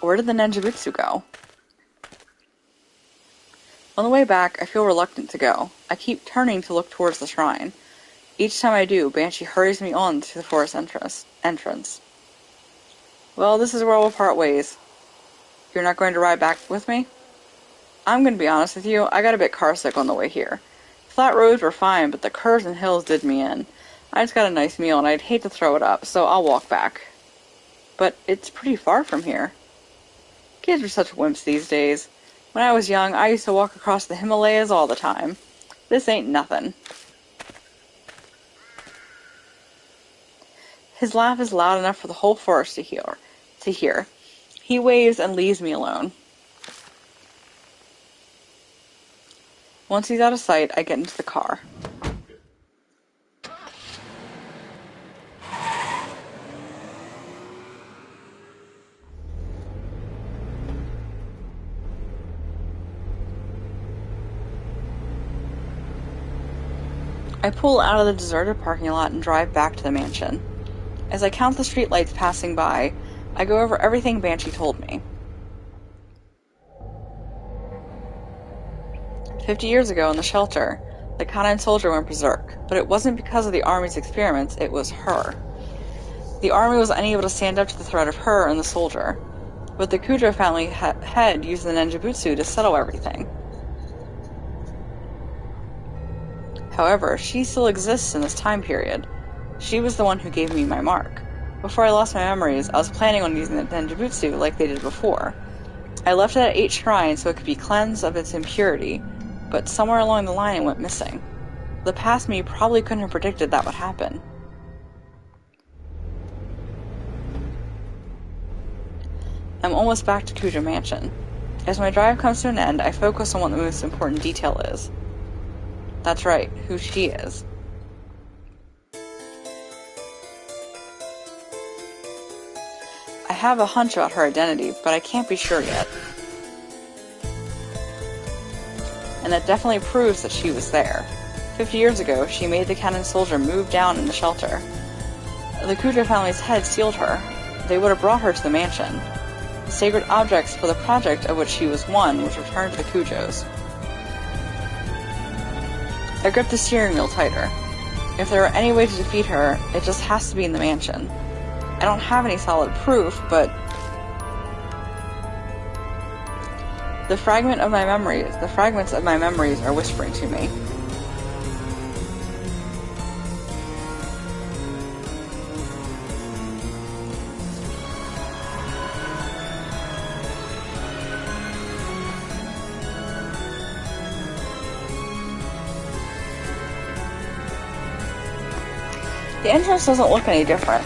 Speaker 1: Where did the Nenjibutsu go? On the way back, I feel reluctant to go. I keep turning to look towards the shrine. Each time I do, Banshee hurries me on to the forest entrance. Well, this is where we'll part ways. You're not going to ride back with me? I'm going to be honest with you, I got a bit carsick on the way here. Flat roads were fine, but the curves and hills did me in. I just got a nice meal and I'd hate to throw it up, so I'll walk back. But it's pretty far from here. Kids are such wimps these days. When I was young, I used to walk across the Himalayas all the time. This ain't nothing. His laugh is loud enough for the whole forest to hear. He waves and leaves me alone. Once he's out of sight, I get into the car. I pull out of the deserted parking lot and drive back to the mansion. As I count the streetlights passing by, I go over everything Banshee told me. 50 years ago in the shelter, the Kanen soldier went berserk, but it wasn't because of the army's experiments, it was her. The army was unable to stand up to the threat of her and the soldier, but the Kujo family head used the Nenjibutsu to settle everything. However, she still exists in this time period. She was the one who gave me my mark. Before I lost my memories, I was planning on using the Nenjibutsu like they did before. I left it at 8 shrines so it could be cleansed of its impurity, but somewhere along the line it went missing. The past me probably couldn't have predicted that would happen. I'm almost back to Kujo Mansion. As my drive comes to an end, I focus on what the most important detail is. That's right, who she is. I have a hunch about her identity, but I can't be sure yet. And that definitely proves that she was there. 50 years ago, she made the Kanen soldier move down in the shelter. The Kujo family's head sealed her. They would have brought her to the mansion. The sacred objects for the project of which she was one was returned to the Kujos. I grip the steering wheel tighter. If there were any way to defeat her, it just has to be in the mansion. I don't have any solid proof, but the fragments of my memories are whispering to me. The entrance doesn't look any different.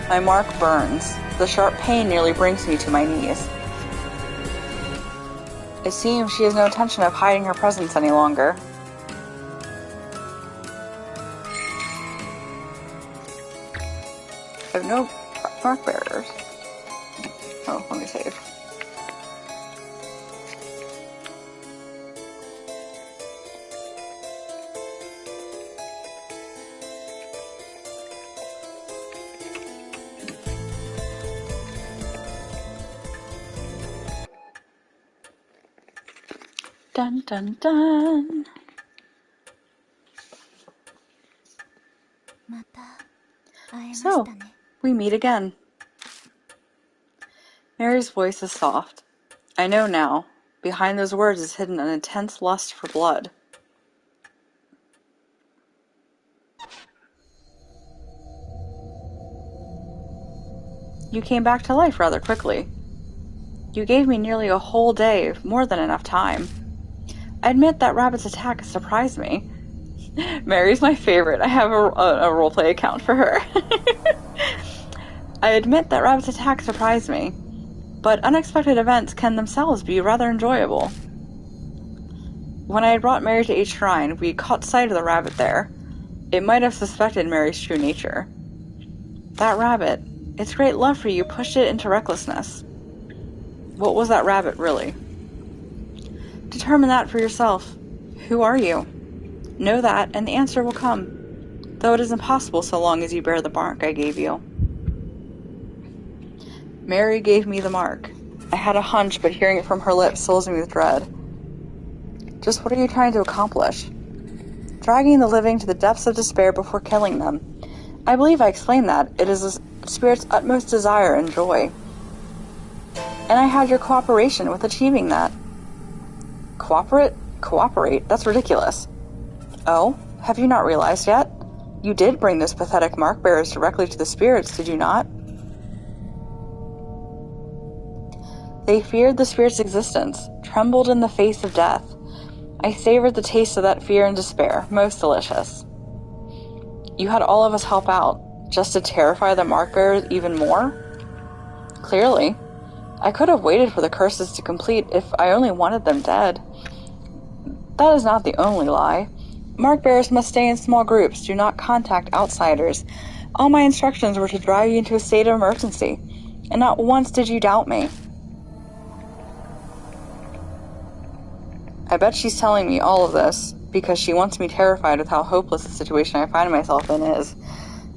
Speaker 1: My mark burns. The sharp pain nearly brings me to my knees. It seems she has no intention of hiding her presence any longer. I have no mark bearers. Oh, let me save. Dun dun dun. So, we meet again. Mary's voice is soft. I know now. Behind those words is hidden an intense lust for blood. You came back to life rather quickly. You gave me nearly a whole day, more than enough time. I admit that Rabbit's attack surprised me. Mary's my favorite. I have a roleplay account for her. I admit that Rabbit's attack surprised me, but unexpected events can themselves be rather enjoyable. When I had brought Mary to each shrine, we caught sight of the rabbit there. It might have suspected Mary's true nature. That rabbit, its great love for you pushed it into recklessness. What was that rabbit really? Determine that for yourself. Who are you? Know that, and the answer will come, though it is impossible so long as you bear the mark I gave you. Mary gave me the mark. I had a hunch, but hearing it from her lips fills me with dread. Just what are you trying to accomplish? Dragging the living to the depths of despair before killing them. I believe I explained that. It is the spirit's utmost desire and joy. And I had your cooperation with achieving that. Cooperate? That's ridiculous. Oh, have you not realized yet? You did bring those pathetic mark bearers directly to the spirits, did you not? They feared the spirit's existence, trembled in the face of death. I savored the taste of that fear and despair, most delicious. You had all of us help out, just to terrify the mark bearers even more? Clearly. I could have waited for the curses to complete if I only wanted them dead. That is not the only lie. Mark bearers must stay in small groups, do not contact outsiders. All my instructions were to drive you into a state of emergency, and not once did you doubt me. I bet she's telling me all of this because she wants me terrified with how hopeless the situation I find myself in is.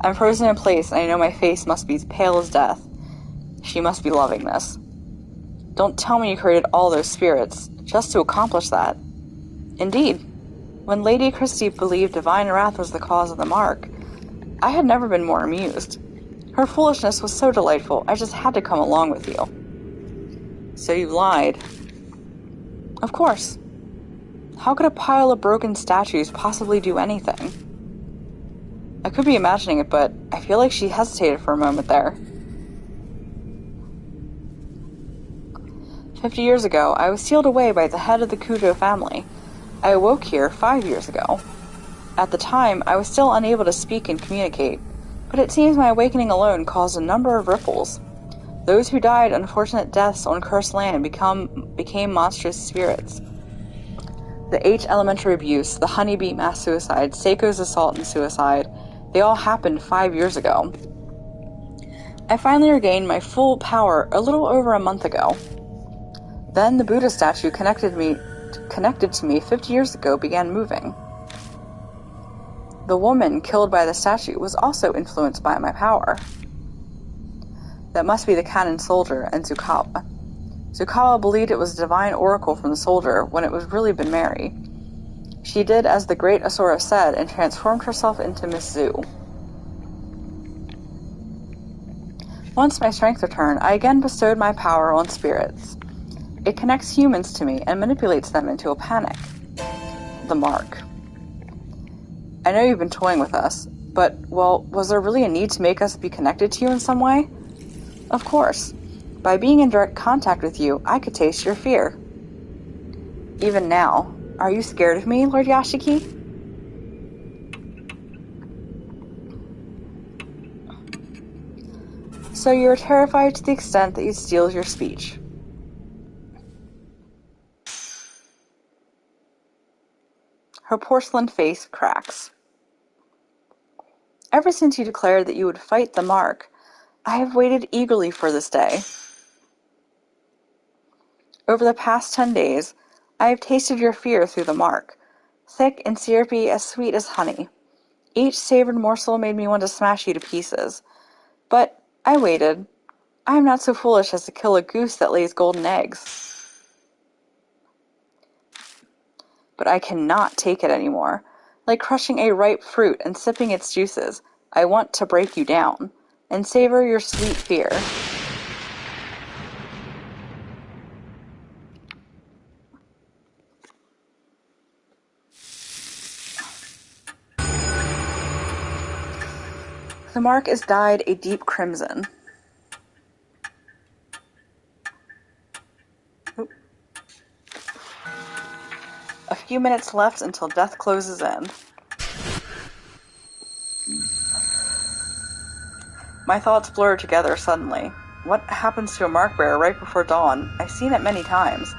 Speaker 1: I'm frozen in place, and I know my face must be pale as death. She must be loving this. Don't tell me you created all those spirits just to accomplish that. Indeed, when Lady Christie believed divine wrath was the cause of the mark, I had never been more amused. Her foolishness was so delightful, I just had to come along with you. So you lied. Of course. How could a pile of broken statues possibly do anything? I could be imagining it, but I feel like she hesitated for a moment there. 50 years ago, I was sealed away by the head of the Kujo family. I awoke here 5 years ago. At the time, I was still unable to speak and communicate, but it seems my awakening alone caused a number of ripples. Those who died unfortunate deaths on cursed land became monstrous spirits. The H elementary abuse, the honeybee mass suicide, Seiko's assault and suicide, they all happened 5 years ago. I finally regained my full power a little over a month ago. Then the Buddha statue connected to me 50 years ago began moving. The woman killed by the statue was also influenced by my power. That must be the cannon soldier and Tsukawa. Tsukawa believed it was a divine oracle from the soldier when it was really been Mary. She did as the great Asura said and transformed herself into Miss Zu. Once my strength returned, I again bestowed my power on spirits. It connects humans to me and manipulates them into a panic. The mark. I know you've been toying with us, but, well, was there really a need to make us be connected to you in some way? Of course. By being in direct contact with you, I could taste your fear. Even now, Are you scared of me, Lord Yashiki? So you're terrified to the extent that it steals your speech. Her porcelain face cracks. Ever since you declared that you would fight the mark, I have waited eagerly for this day. Over the past 10 days, I have tasted your fear through the mark, thick and syrupy, as sweet as honey. Each savored morsel made me want to smash you to pieces. But I waited. I am not so foolish as to kill a goose that lays golden eggs. But I cannot take it anymore. Like crushing a ripe fruit and sipping its juices, I want to break you down and savor your sweet fear. The mark is dyed a deep crimson. A few minutes left until death closes in. My thoughts blur together suddenly. What happens to a mark bearer right before dawn? I've seen it many times.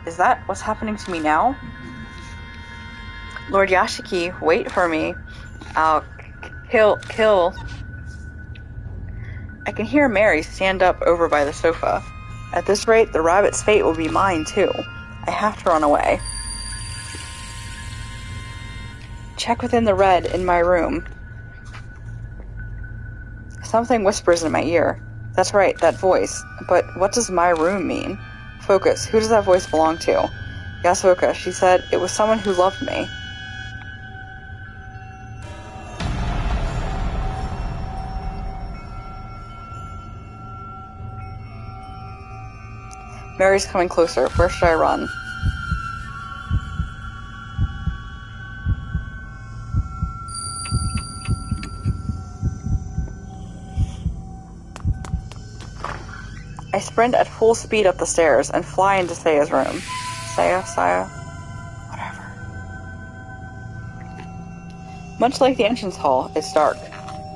Speaker 1: Is that what's happening to me now? Lord Yashiki, wait for me. I'll kill. I can hear Mary stand up over by the sofa. At this rate, the rabbit's fate will be mine, too. I have to run away. Check within the red in my room. Something whispers in my ear. That's right, that voice. But what does my room mean? Focus. Who does that voice belong to? Yasuoka. She said it was someone who loved me. Mary's coming closer. Where should I run? I sprint at full speed up the stairs and fly into Saya's room. Saya, whatever. Much like the entrance hall, it's dark.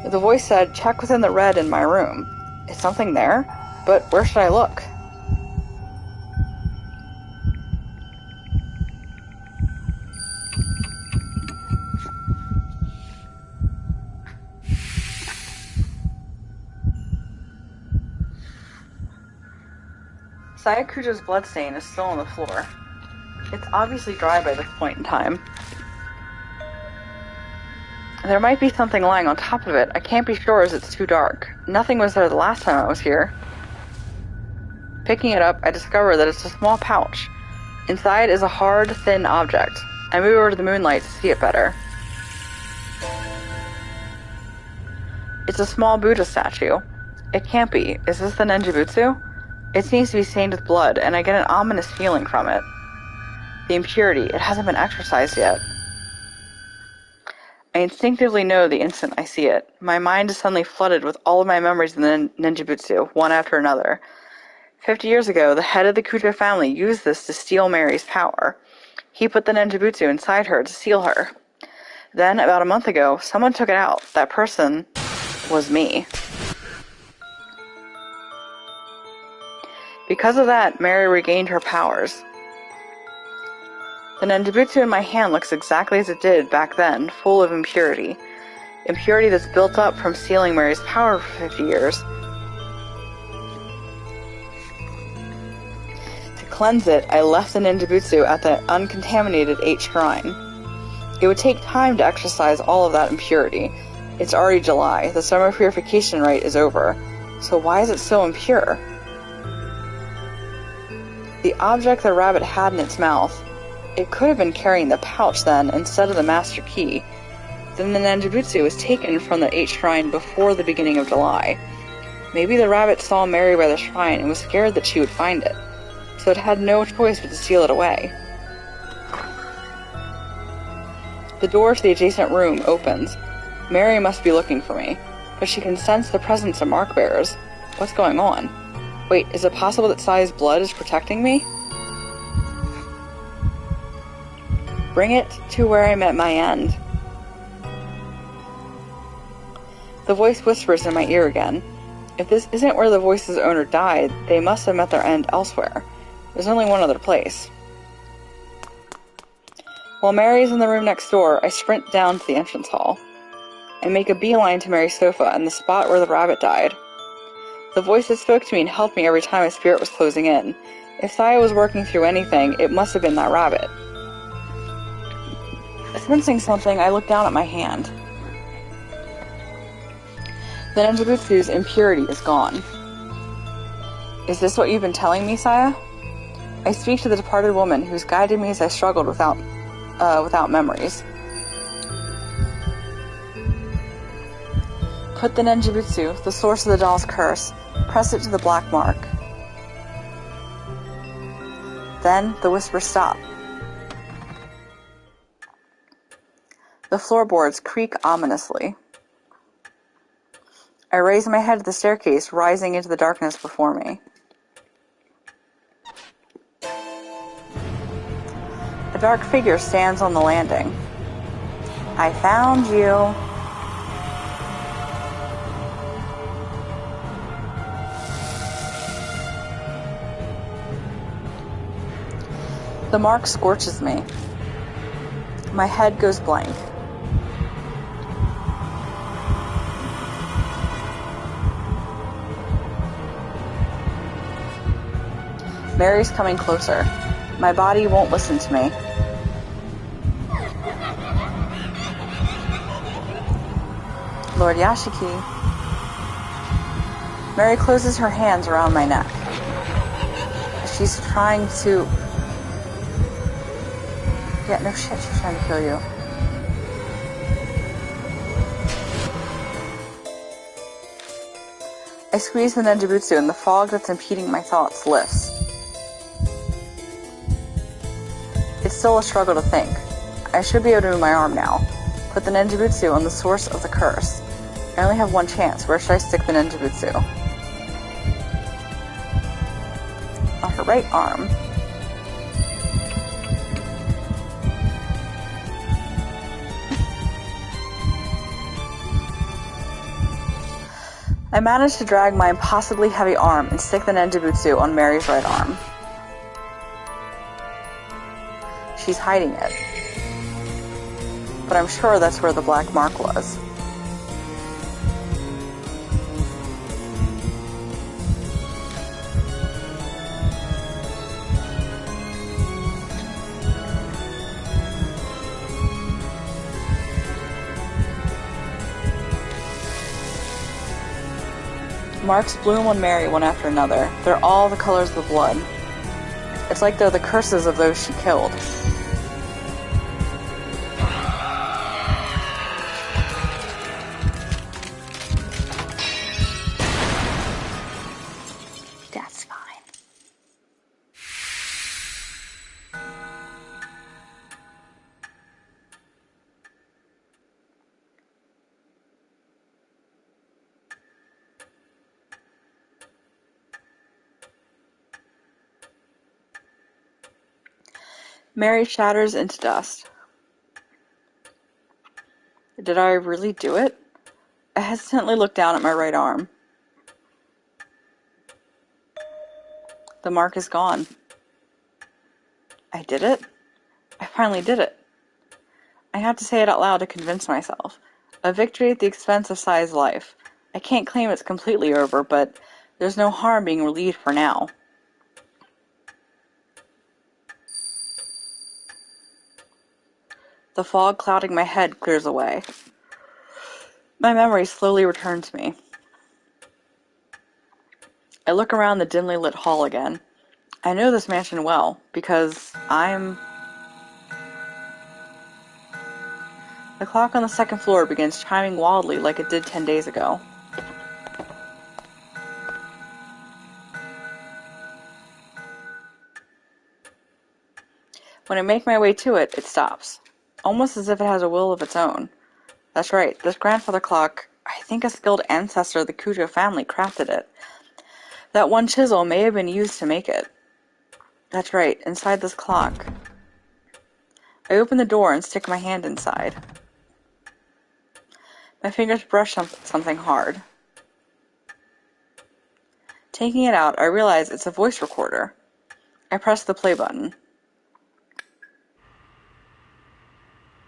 Speaker 1: The voice said, check within the red in my room. Is something there? But where should I look? Sayakuja's bloodstain is still on the floor. It's obviously dry by this point in time. There might be something lying on top of it. I can't be sure as it's too dark. Nothing was there the last time I was here. Picking it up, I discover that it's a small pouch. Inside is a hard, thin object. I move over to the moonlight to see it better. It's a small Buddha statue. It can't be. Is this the Nenjibutsu? It seems to be stained with blood, and I get an ominous feeling from it. The impurity, it hasn't been exorcised yet. I instinctively know the instant I see it. My mind is suddenly flooded with all of my memories of the Nenjibutsu, one after another. 50 years ago, the head of the Kuja family used this to steal Mary's power. He put the Nenjibutsu inside her to seal her. Then, about a month ago, someone took it out. That person was me. Because of that, Mary regained her powers. The Nenjibutsu in my hand looks exactly as it did back then, full of impurity. Impurity that's built up from stealing Mary's power for 50 years. To cleanse it, I left the Nenjibutsu at the uncontaminated 8th shrine. It would take time to exorcise all of that impurity. It's already July. The summer purification rite is over. So why is it so impure? The object the rabbit had in its mouth, it could have been carrying the pouch then instead of the master key. Then the Nenjibutsu was taken from the 8th shrine before the beginning of July. Maybe the rabbit saw Mary by the shrine and was scared that she would find it, so it had no choice but to steal it away. The door to the adjacent room opens. Mary must be looking for me, but she can sense the presence of mark bearers. What's going on? Wait, is it possible that Saya's blood is protecting me? Bring it to where I met my end. The voice whispers in my ear again. If this isn't where the voice's owner died, they must have met their end elsewhere. There's only one other place. While Mary's in the room next door, I sprint down to the entrance hall. I make a beeline to Mary's sofa and the spot where the rabbit died. The voice that spoke to me and helped me every time my spirit was closing in. If Saya was working through anything, it must have been that rabbit. Sensing something, I look down at my hand. The Nenjibutsu's impurity is gone. Is this what you've been telling me, Saya? I speak to the departed woman who's guided me as I struggled without memories. Put the Nenjibutsu, the source of the doll's curse, press it to the black mark. Then the whispers stop. The floorboards creak ominously. I raise my head to the staircase, rising into the darkness before me. A dark figure stands on the landing. I found you. The mark scorches me. My head goes blank. Mary's coming closer. My body won't listen to me. Lord Yashiki. Mary closes her hands around my neck. She's trying to... Yeah, no shit, she's trying to kill you. I squeeze the Nenjibutsu and the fog that's impeding my thoughts lifts. It's still a struggle to think. I should be able to move my arm now. Put the Nenjibutsu on the source of the curse. I only have one chance. Where should I stick the Nenjibutsu? On her right arm. I managed to drag my impossibly heavy arm and stick the Nenjibutsu on Mary's right arm. She's hiding it. But I'm sure that's where the black mark was. Marks bloom on Mary one after another. They're all the colors of the blood. It's like they're the curses of those she killed. That's fine. Mary shatters into dust. Did I really do it? I hesitantly look down at my right arm. The mark is gone. I did it? I finally did it. I have to say it out loud to convince myself. A victory at the expense of Sai's life. I can't claim it's completely over, but there's no harm being relieved for now. The fog clouding my head clears away. My memory slowly returns to me. I look around the dimly lit hall again. I know this mansion well, because The clock on the second floor begins chiming wildly like it did 10 days ago. When I make my way to it, it stops. Almost as if it has a will of its own. That's right, this grandfather clock, I think a skilled ancestor of the Kujo family crafted it. That one chisel may have been used to make it. That's right, inside this clock. I open the door and stick my hand inside. My fingers brush something hard. Taking it out, I realize it's a voice recorder. I press the play button.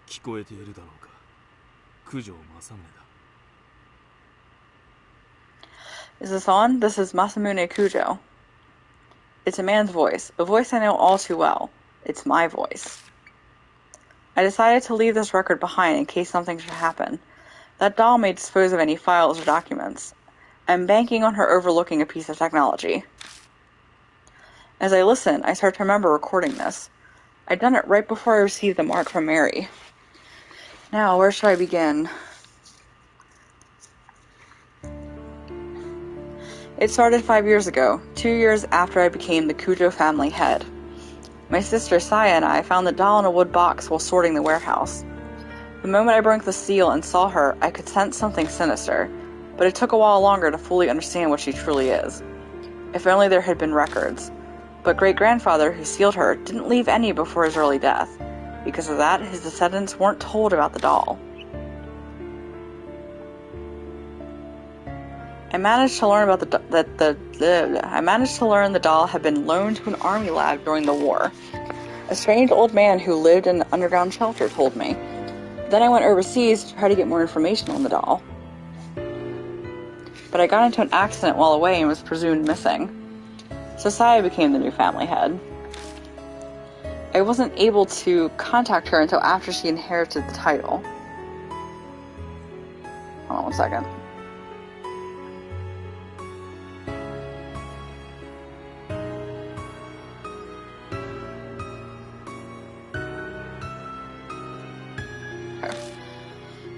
Speaker 2: 聞こえているだろうか。九条正宗だ。
Speaker 1: Is this on? This is Masamune Kujo. It's a man's voice, a voice I know all too well. It's my voice. I decided to leave this record behind in case something should happen. That doll may dispose of any files or documents. I'm banking on her overlooking a piece of technology. As I listen, I start to remember recording this. I'd done it right before I received the mark from Mary. Now, where should I begin? It started 5 years ago, 2 years after I became the Kujo family head. My sister Saya and I found the doll in a wood box while sorting the warehouse. The moment I broke the seal and saw her, I could sense something sinister, but it took a while longer to fully understand what she truly is. If only there had been records. But great-grandfather, who sealed her, didn't leave any before his early death. Because of that, his descendants weren't told about the doll. I managed to learn the doll had been loaned to an army lab during the war. A strange old man who lived in an underground shelter told me. Then I went overseas to try to get more information on the doll. But I got into an accident while away and was presumed missing. So Saya became the new family head. I wasn't able to contact her until after she inherited the title. Hold on one second.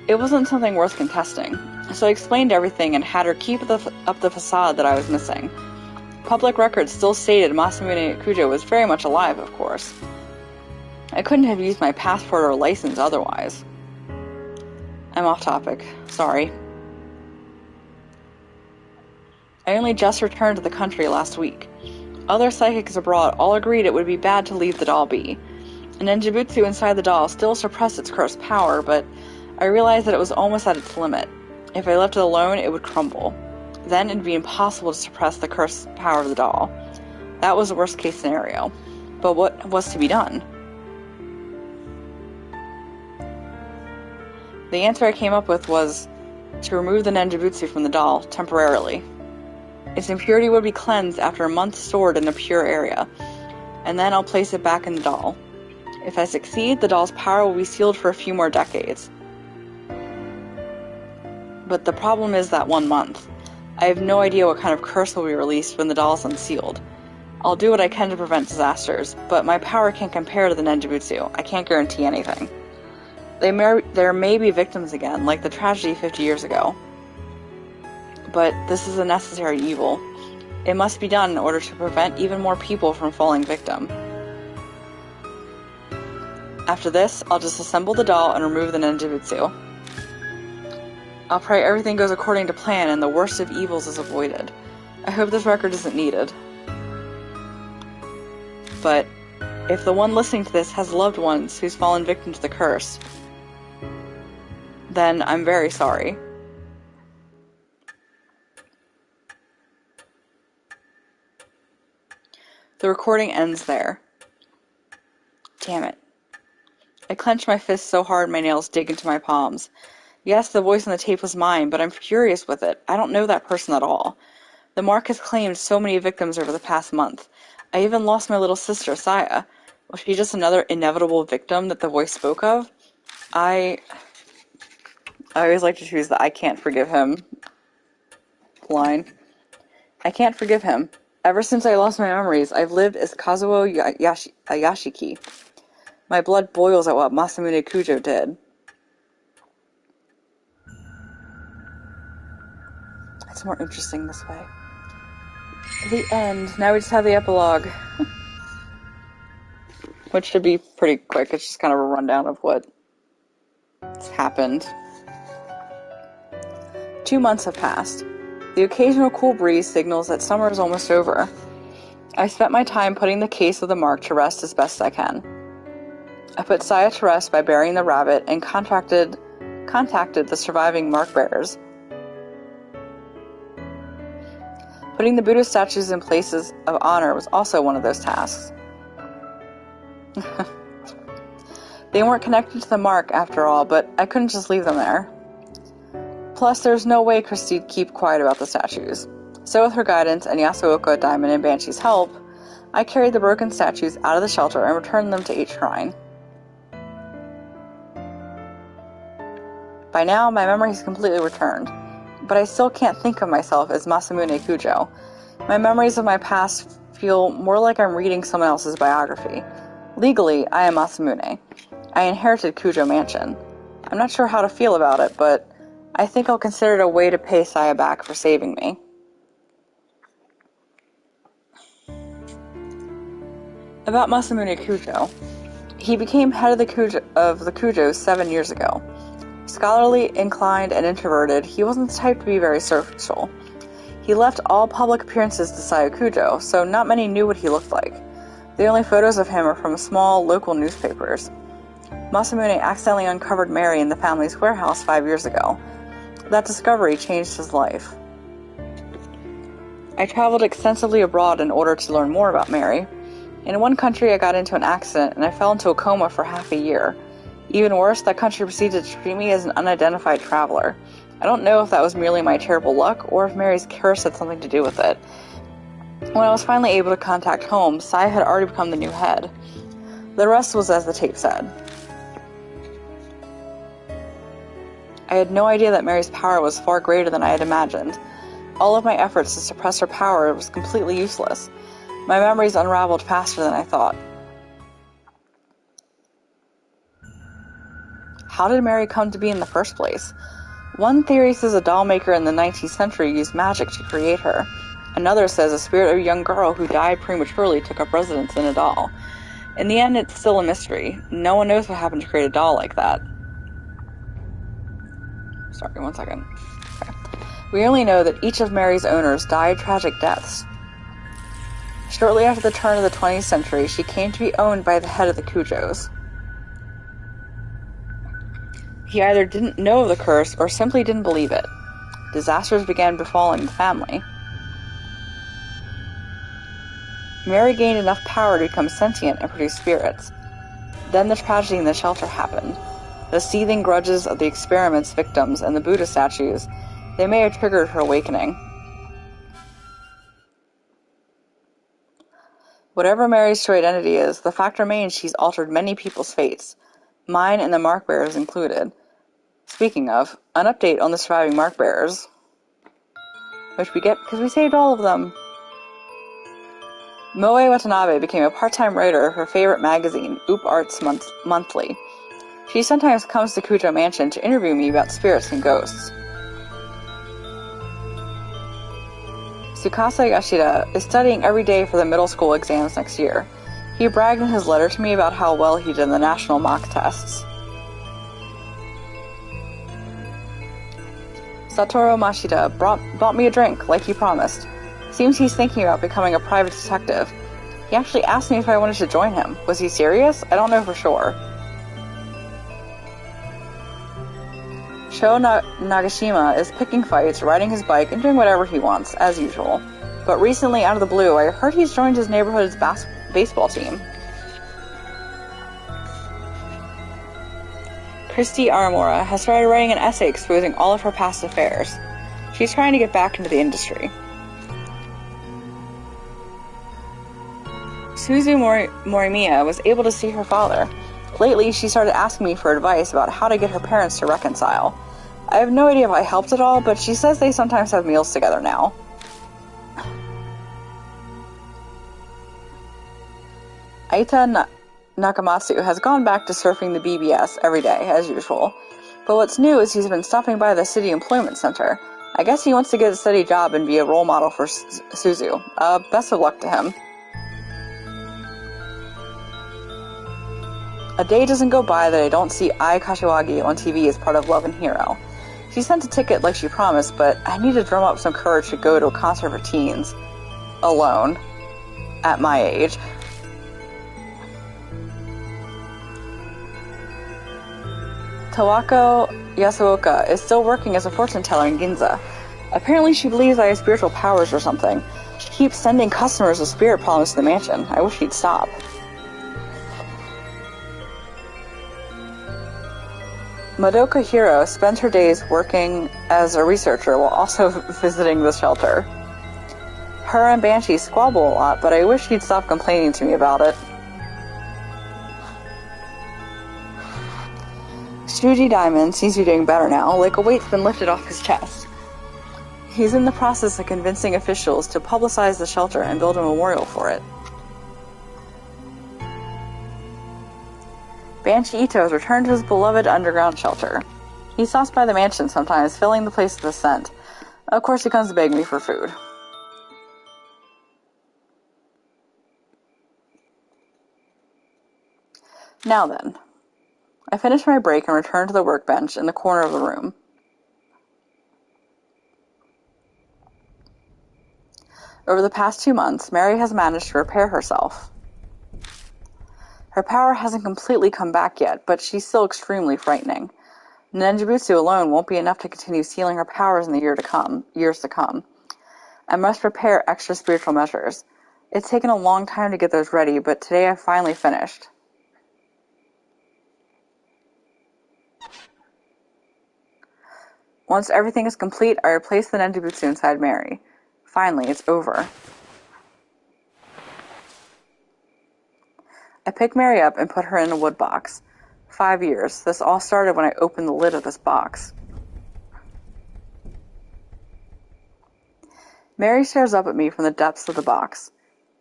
Speaker 1: It wasn't something worth contesting, so I explained everything and had her keep up the facade that I was missing. Public records still stated Masamune Kujo was very much alive, of course. I couldn't have used my passport or license otherwise. I'm off topic. Sorry. I only just returned to the country last week. Other psychics abroad all agreed it would be bad to leave the doll be. An Nenjutsu inside the doll still suppressed its cursed power, but I realized that it was almost at its limit. If I left it alone, it would crumble. Then it'd be impossible to suppress the cursed power of the doll. That was the worst case scenario. But what was to be done? The answer I came up with was to remove the Nenjutsu from the doll, temporarily. Its impurity would be cleansed after a month stored in a pure area, and then I'll place it back in the doll. If I succeed, the doll's power will be sealed for a few more decades. But the problem is that 1 month. I have no idea what kind of curse will be released when the doll is unsealed. I'll do what I can to prevent disasters, but my power can't compare to the Nenjutsu. I can't guarantee anything. There may be victims again, like the tragedy 50 years ago. But this is a necessary evil. It must be done in order to prevent even more people from falling victim. After this, I'll just assemble the doll and remove the Nenjutsu. I'll pray everything goes according to plan and the worst of evils is avoided. I hope this record isn't needed. But if the one listening to this has loved ones who's fallen victim to the curse, then I'm very sorry. The recording ends there. Damn it. I clench my fists so hard my nails dig into my palms. Yes, the voice on the tape was mine, but I'm furious with it. I don't know that person at all. The mark has claimed so many victims over the past month. I even lost my little sister, Saya. Was she just another inevitable victim that the voice spoke of? I always like to choose the I can't forgive him line. I can't forgive him. Ever since I lost my memories, I've lived as Kazuo Yashiki. My blood boils at what Masamune Kujo did. It's more interesting this way. The end. Now we just have the epilogue. Which should be pretty quick. It's just kind of a rundown of what's happened. 2 months have passed. The occasional cool breeze signals that summer is almost over. I spent my time putting the case of the mark to rest as best I can. I put Saya to rest by burying the rabbit and contacted the surviving mark bearers. Putting the Buddha statues in places of honor was also one of those tasks. They weren't connected to the mark after all, but I couldn't just leave them there. Plus, there's no way Christie'd keep quiet about the statues. So with her guidance and Yasuoka, Diamond, and Banshee's help, I carried the broken statues out of the shelter and returned them to each shrine. By now, my memory has completely returned, but I still can't think of myself as Masamune Kujo. My memories of my past feel more like I'm reading someone else's biography. Legally, I am Masamune. I inherited Kujo Mansion. I'm not sure how to feel about it, but I think I'll consider it a way to pay Saya back for saving me. About Masamune Kujo. He became head of the Kujos 7 years ago. Scholarly, inclined, and introverted, he wasn't the type to be very social. He left all public appearances to Saya Kujo, so not many knew what he looked like. The only photos of him are from small, local newspapers. Masamune accidentally uncovered Mary in the family's warehouse 5 years ago. That discovery changed his life. I traveled extensively abroad in order to learn more about Mary. In one country, I got into an accident and I fell into a coma for half a year. Even worse, that country proceeded to treat me as an unidentified traveler. I don't know if that was merely my terrible luck or if Mary's curse had something to do with it. When I was finally able to contact home, Saya had already become the new head. The rest was as the tape said. I had no idea that Mary's power was far greater than I had imagined. All of my efforts to suppress her power was completely useless. My memories unraveled faster than I thought. How did Mary come to be in the first place? One theory says a doll maker in the 19th century used magic to create her. Another says a spirit of a young girl who died prematurely took up residence in a doll. In the end, it's still a mystery. No one knows what happened to create a doll like that. Sorry, 1 second. Okay. We only know that each of Mary's owners died tragic deaths. Shortly after the turn of the 20th century, she came to be owned by the head of the Kujos. He either didn't know of the curse or simply didn't believe it. Disasters began befalling the family. Mary gained enough power to become sentient and produce spirits. Then the tragedy in the shelter happened. The seething grudges of the experiment's victims and the Buddha statues, they may have triggered her awakening. Whatever Mary's true identity is, the fact remains she's altered many people's fates, mine and the mark bearers included. Speaking of, an update on the surviving mark bearers, which we get because we saved all of them. Moe Watanabe became a part-time writer of her favorite magazine, Oop Arts Monthly. She sometimes comes to Kujo Mansion to interview me about spirits and ghosts. Tsukasa Yashida is studying every day for the middle school exams next year. He bragged in his letter to me about how well he did in the national mock tests. Satoru Mashita bought me a drink, like he promised. Seems he's thinking about becoming a private detective. He actually asked me if I wanted to join him. Was he serious? I don't know for sure. Sho Nagashima is picking fights, riding his bike, and doing whatever he wants, as usual. But recently, out of the blue, I heard he's joined his neighborhood's baseball team. Christy Aramura has started writing an essay exposing all of her past affairs. She's trying to get back into the industry. Suzu Morimiya was able to see her father. Lately, she started asking me for advice about how to get her parents to reconcile. I have no idea if I helped at all, but she says they sometimes have meals together now. Aita Nakamatsu has gone back to surfing the BBS every day, as usual. But what's new is he's been stopping by the city employment center. I guess he wants to get a steady job and be a role model for Suzu. Best of luck to him. A day doesn't go by that I don't see Ai Kashiwagi on TV as part of Love and Hero. She sent a ticket like she promised, but I need to drum up some courage to go to a concert for teens. Alone. At my age. Tawako Yasuoka is still working as a fortune teller in Ginza. Apparently she believes I have spiritual powers or something. She keeps sending customers with spirit problems to the mansion. I wish she'd stop. Madoka Hiro spends her days working as a researcher while also visiting the shelter. Her and Banshee squabble a lot, but I wish she'd stop complaining to me about it. Shuji Diamond seems to be doing better now, like a weight's been lifted off his chest. He's in the process of convincing officials to publicize the shelter and build a memorial for it. Banshee Ito has returned to his beloved underground shelter. He stops by the mansion sometimes, filling the place with a scent. Of course, he comes to beg me for food. Now then. I finish my break and return to the workbench in the corner of the room. Over the past 2 months, Mary has managed to repair herself. Her power hasn't completely come back yet, but she's still extremely frightening. Nenjutsu alone won't be enough to continue sealing her powers in the years to come. I must prepare extra spiritual measures. It's taken a long time to get those ready, but today I finally finished. Once everything is complete, I replace the Nenjutsu inside Mary. Finally, it's over. I pick Mary up and put her in a wood box. 5 years. This all started when I opened the lid of this box. Mary stares up at me from the depths of the box.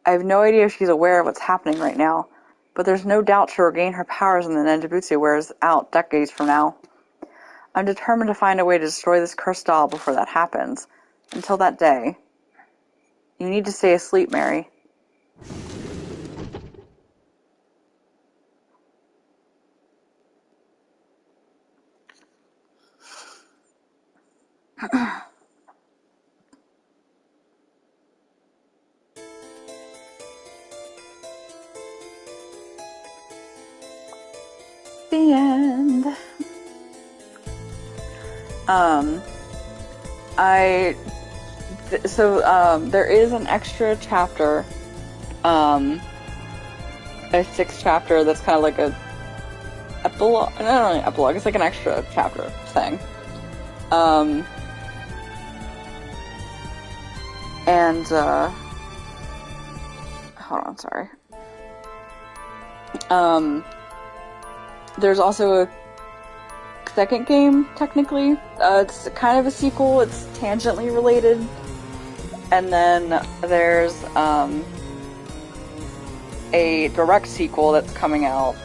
Speaker 1: I have no idea if she's aware of what's happening right now, but there's no doubt she'll regain her powers when the Nenjutsu wears out decades from now. I'm determined to find a way to destroy this cursed doll before that happens. Until that day. You need to stay asleep, Mary. The end. There is an extra chapter, a 6th chapter that's kind of like a epilogue, not really epilogue, it's like an extra chapter thing. Hold on, sorry. There's also a second game, technically. It's kind of a sequel, it's tangentially related. And then there's a direct sequel that's coming out,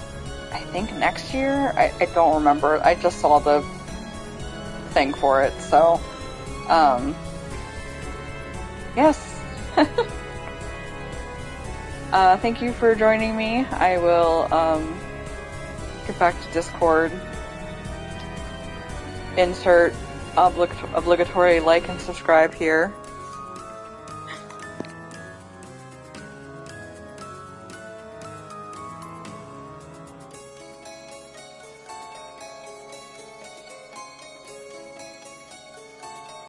Speaker 1: I think next year? I don't remember. I just saw the thing for it, so, yes. Thank you for joining me. I will, get back to Discord. Insert obligatory like and subscribe here.